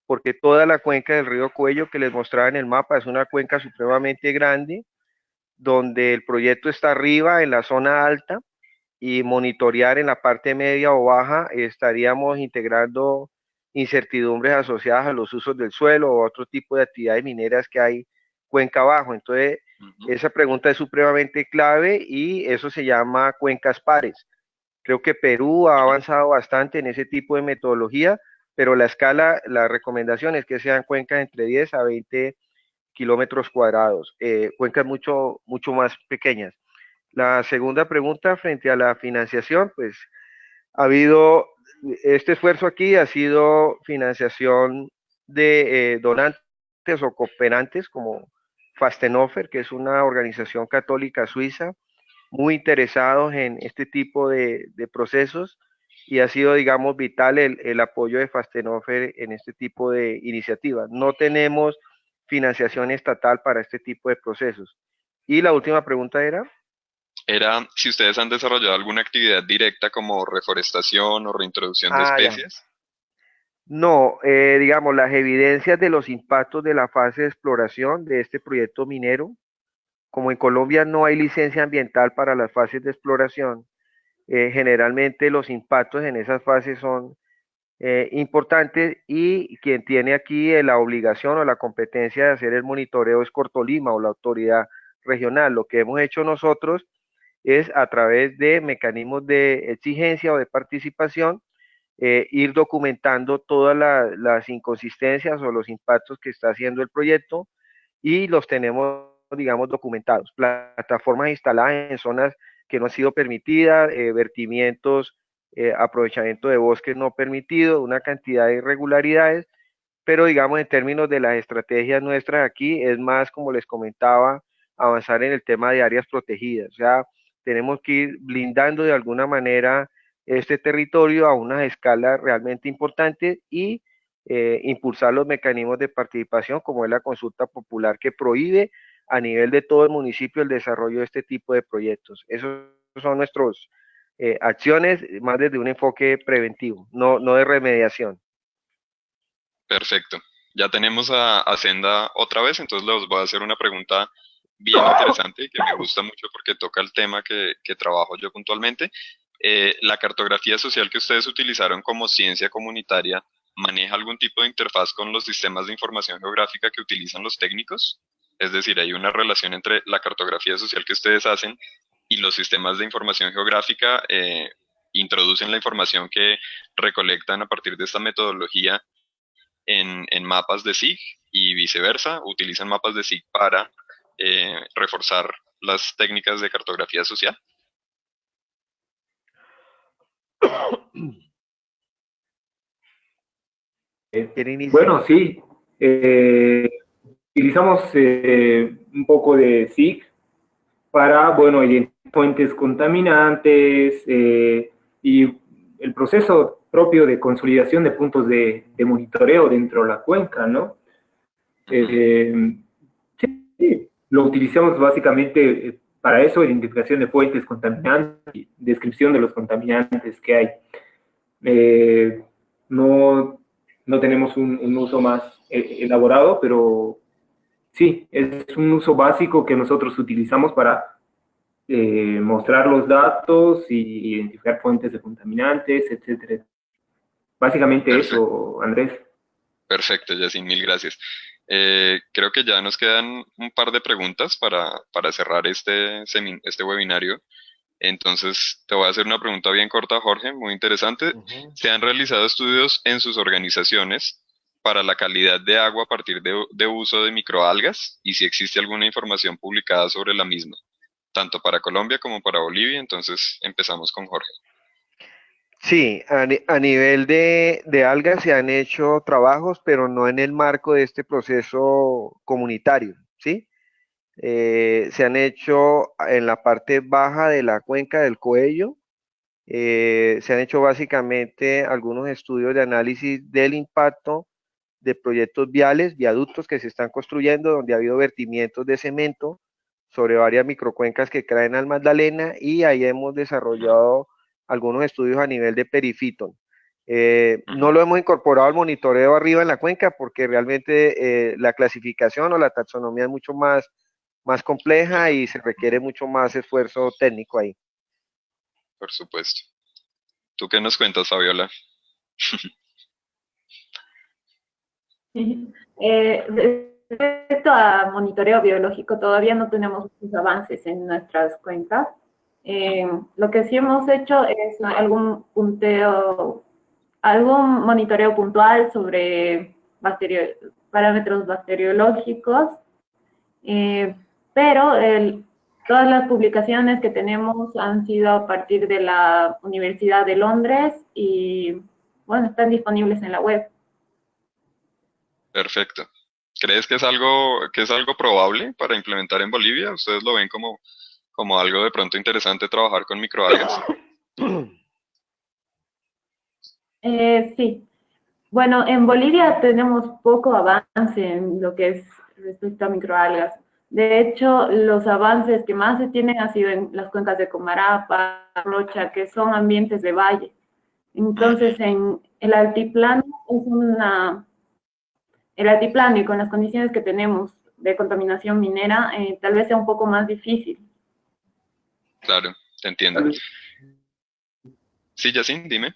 Porque toda la cuenca del río Cuello que les mostraba en el mapa es una cuenca supremamente grande, donde el proyecto está arriba en la zona alta y monitorear en la parte media o baja estaríamos integrando incertidumbres asociadas a los usos del suelo o otro tipo de actividades mineras que hay cuenca abajo. Entonces, esa pregunta es supremamente clave y eso se llama cuencas pares. Creo que Perú ha avanzado bastante en ese tipo de metodología, pero la escala, la recomendación es que sean cuencas entre 10 a 20 kilómetros cuadrados, cuencas mucho más pequeñas. La segunda pregunta frente a la financiación, pues ha habido, este esfuerzo aquí ha sido financiación de donantes o cooperantes como Fastenhofer, que es una organización católica suiza, muy interesados en este tipo de procesos y ha sido, digamos, vital el apoyo de Fastenhofer en este tipo de iniciativas. No tenemos financiación estatal para este tipo de procesos. Y la última pregunta era...
Era si ustedes han desarrollado alguna actividad directa como reforestación o reintroducción de
Ah, ya.
especies.
No, digamos, las evidencias de los impactos de la fase de exploración de este proyecto minero, como en Colombia no hay licencia ambiental para las fases de exploración, generalmente los impactos en esas fases son importantes y quien tiene aquí la obligación o la competencia de hacer el monitoreo es Cortolima o la autoridad regional. Lo que hemos hecho nosotros es a través de mecanismos de exigencia o de participación, ir documentando todas las inconsistencias o los impactos que está haciendo el proyecto y los tenemos, digamos, documentados. Plataformas instaladas en zonas que no han sido permitidas, vertimientos, aprovechamiento de bosques no permitido, una cantidad de irregularidades, pero digamos en términos de las estrategias nuestras aquí es más, como les comentaba, avanzar en el tema de áreas protegidas. O sea, tenemos que ir blindando de alguna manera este territorio a una escala realmente importante y impulsar los mecanismos de participación como es la consulta popular que prohíbe a nivel de todo el municipio el desarrollo de este tipo de proyectos. Esos son nuestras acciones más desde un enfoque preventivo, no de remediación.
Perfecto. Ya tenemos a Senda otra vez, entonces les voy a hacer una pregunta bien interesante y que me gusta mucho porque toca el tema que trabajo yo puntualmente. ¿La cartografía social que ustedes utilizaron como ciencia comunitaria maneja algún tipo de interfaz con los sistemas de información geográfica que utilizan los técnicos? Es decir, ¿hay una relación entre la cartografía social que ustedes hacen y los sistemas de información geográfica? ¿Introducen la información que recolectan a partir de esta metodología en mapas de SIG y viceversa? ¿Utilizan mapas de SIG para reforzar las técnicas de cartografía social?
Bueno, sí. Utilizamos un poco de SIG para, bueno, identificar fuentes contaminantes y el proceso propio de consolidación de puntos de monitoreo dentro de la cuenca, ¿no? Sí, lo utilizamos básicamente para eso, identificación de fuentes contaminantes y descripción de los contaminantes que hay. No, no tenemos un uso más elaborado, pero sí, es un uso básico que nosotros utilizamos para mostrar los datos y identificar fuentes de contaminantes, etcétera. Básicamente
Perfecto.
eso, Andrés.
Perfecto, Yacine, mil gracias. Creo que ya nos quedan un par de preguntas para cerrar este webinario. Entonces, te voy a hacer una pregunta bien corta, Jorge, muy interesante. ¿Se han realizado estudios en sus organizaciones para la calidad de agua a partir de uso de microalgas? Y si existe alguna información publicada sobre la misma, tanto para Colombia como para Bolivia. Entonces, empezamos con Jorge.
Sí, a nivel de algas se han hecho trabajos, pero no en el marco de este proceso comunitario, ¿sí? Se han hecho en la parte baja de la cuenca del Coello, se han hecho básicamente algunos estudios de análisis del impacto de proyectos viales, viaductos que se están construyendo, donde ha habido vertimientos de cemento sobre varias microcuencas que caen al Magdalena y ahí hemos desarrollado algunos estudios a nivel de perifitón. No lo hemos incorporado al monitoreo arriba en la cuenca porque realmente la clasificación o la taxonomía es mucho más compleja y se requiere mucho más esfuerzo técnico ahí.
Por supuesto. ¿Tú qué nos cuentas, Fabiola?
Respecto a monitoreo biológico, todavía no tenemos muchos avances en nuestras cuencas. Lo que sí hemos hecho es algún monitoreo puntual sobre parámetros bacteriológicos, pero Todas las publicaciones que tenemos han sido a partir de la Universidad de Londres y, bueno, están disponibles en la web.
Perfecto. ¿Crees que es algo probable para implementar en Bolivia? ¿Ustedes lo ven como algo de pronto interesante trabajar con microalgas?
Sí. Bueno, en Bolivia tenemos poco avance en lo que es respecto a microalgas. De hecho, los avances que más se tienen han sido en las cuencas de Comarapa, Rocha, que son ambientes de valle. Entonces, en el altiplano el altiplano y con las condiciones que tenemos de contaminación minera, tal vez sea un poco más difícil.
Claro, te entiendo. Sí, Yacine, dime.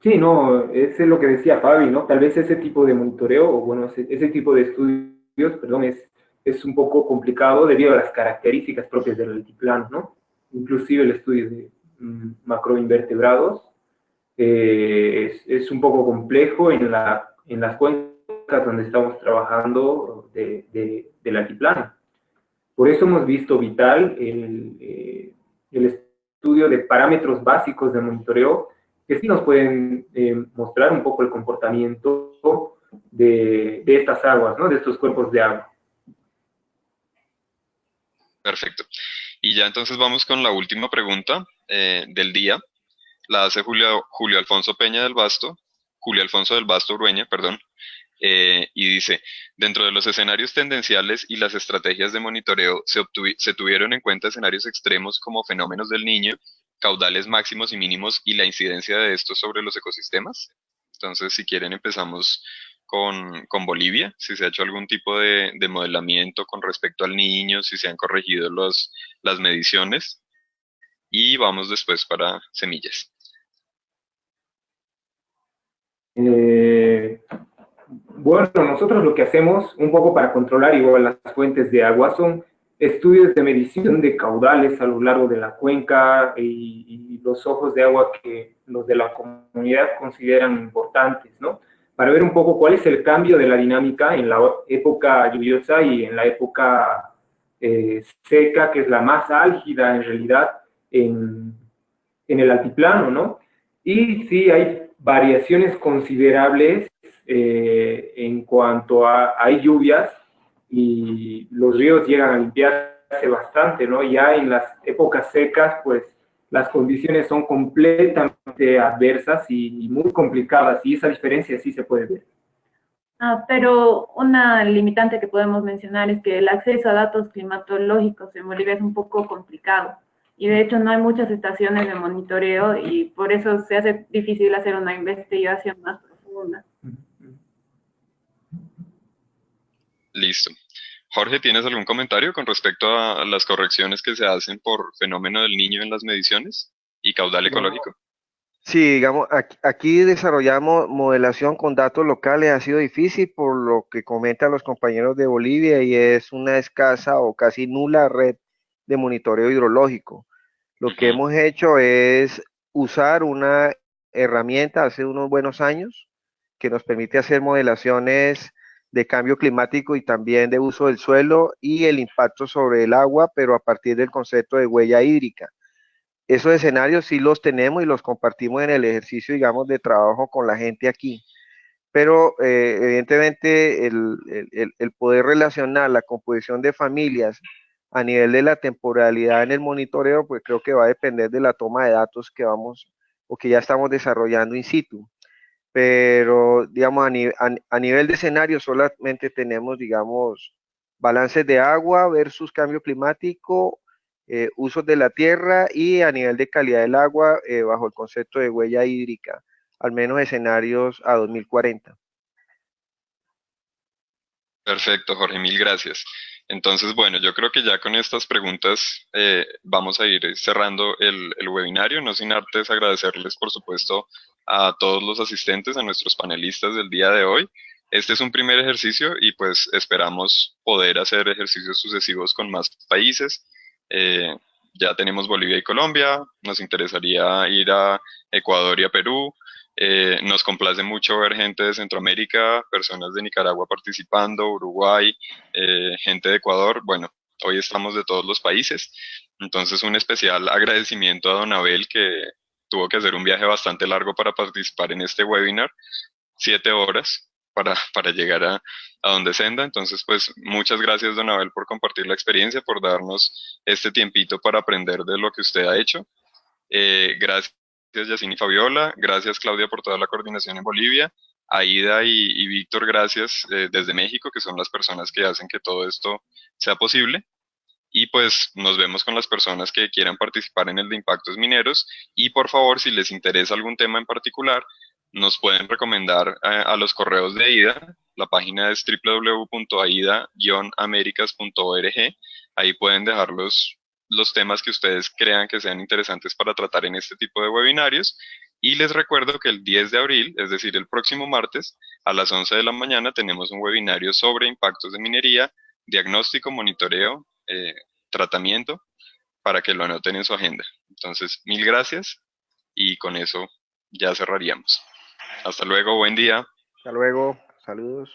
Sí, no, eso es lo que decía Fabi, ¿no? Tal vez ese tipo de monitoreo, o bueno, ese tipo de estudios, perdón, es un poco complicado debido a las características propias del altiplano, ¿no? Inclusive el estudio de macroinvertebrados es un poco complejo en las cuencas donde estamos trabajando del altiplano. Por eso hemos visto vital el estudio de parámetros básicos de monitoreo que sí nos pueden mostrar un poco el comportamiento de estas aguas, ¿no? De estos cuerpos de agua.
Perfecto. Y ya entonces vamos con la última pregunta del día. La hace Julio Alfonso Peña del Basto, Julio Alfonso del Basto Urueña, perdón, y dice, dentro de los escenarios tendenciales y las estrategias de monitoreo, se tuvieron en cuenta escenarios extremos como fenómenos del Niño, caudales máximos y mínimos y la incidencia de estos sobre los ecosistemas. Entonces, si quieren, empezamos con Bolivia, si se ha hecho algún tipo de modelamiento con respecto al Niño, si se han corregido las mediciones, y vamos después para semillas.
Bueno, nosotros lo que hacemos un poco para controlar igual las fuentes de agua son estudios de medición de caudales a lo largo de la cuenca y los ojos de agua que los de la comunidad consideran importantes, ¿no? Para ver un poco cuál es el cambio de la dinámica en la época lluviosa y en la época seca, que es la más álgida en realidad en el altiplano, ¿no? Y sí hay variaciones considerables en cuanto a hay lluvias y los ríos llegan a limpiarse bastante, ¿no? Ya en las épocas secas, pues las condiciones son completamente adversas y muy complicadas, y esa diferencia sí se puede ver.
Pero una limitante que podemos mencionar es que el acceso a datos climatológicos en Bolivia es un poco complicado. Y de hecho no hay muchas estaciones de monitoreo y por eso se hace difícil hacer una investigación más profunda.
Listo. Jorge, ¿tienes algún comentario con respecto a las correcciones que se hacen por fenómeno del Niño en las mediciones y caudal ecológico?
Sí, digamos, aquí desarrollamos modelación con datos locales, ha sido difícil por lo que comentan los compañeros de Bolivia y es una escasa o casi nula red de monitoreo hidrológico. Lo que hemos hecho es usar una herramienta hace unos buenos años que nos permite hacer modelaciones de cambio climático y también de uso del suelo y el impacto sobre el agua, pero a partir del concepto de huella hídrica. Esos escenarios sí los tenemos y los compartimos en el ejercicio, digamos, de trabajo con la gente aquí. Pero evidentemente el poder relacionar la composición de familias a nivel de la temporalidad en el monitoreo, pues creo que va a depender de la toma de datos que vamos o que ya estamos desarrollando in situ. Pero, digamos, a nivel de escenario solamente tenemos, digamos, balances de agua versus cambio climático, usos de la tierra y a nivel de calidad del agua bajo el concepto de huella hídrica, al menos escenarios a 2040.
Perfecto, Jorge, mil gracias. Entonces, bueno, yo creo que ya con estas preguntas vamos a ir cerrando el webinario, no sin antes agradecerles, por supuesto, a todos los asistentes, a nuestros panelistas del día de hoy. Este es un primer ejercicio y pues esperamos poder hacer ejercicios sucesivos con más países. Ya tenemos Bolivia y Colombia, nos interesaría ir a Ecuador y a Perú. Nos complace mucho ver gente de Centroamérica, personas de Nicaragua participando, Uruguay, gente de Ecuador. Bueno, hoy estamos de todos los países. Entonces, un especial agradecimiento a don Abel, que tuvo que hacer un viaje bastante largo para participar en este webinar, 7 horas para llegar a donde Senda. Entonces, pues muchas gracias, don Abel, por compartir la experiencia, por darnos este tiempito para aprender de lo que usted ha hecho. Gracias, Yacine y Fabiola. Gracias, Claudia, por toda la coordinación en Bolivia. Aida y Víctor, gracias desde México, que son las personas que hacen que todo esto sea posible. Y pues nos vemos con las personas que quieran participar en el de impactos mineros. Y por favor, si les interesa algún tema en particular, nos pueden recomendar a los correos de AIDA. La página es www.aida-americas.org. Ahí pueden dejar los temas que ustedes crean que sean interesantes para tratar en este tipo de webinarios. Y les recuerdo que el 10 de abril, es decir, el próximo martes, a las 11 de la mañana, tenemos un webinario sobre impactos de minería, diagnóstico, monitoreo, tratamiento, para que lo anoten en su agenda. Entonces, mil gracias y con eso ya cerraríamos. Hasta luego, buen día.
Hasta luego, saludos.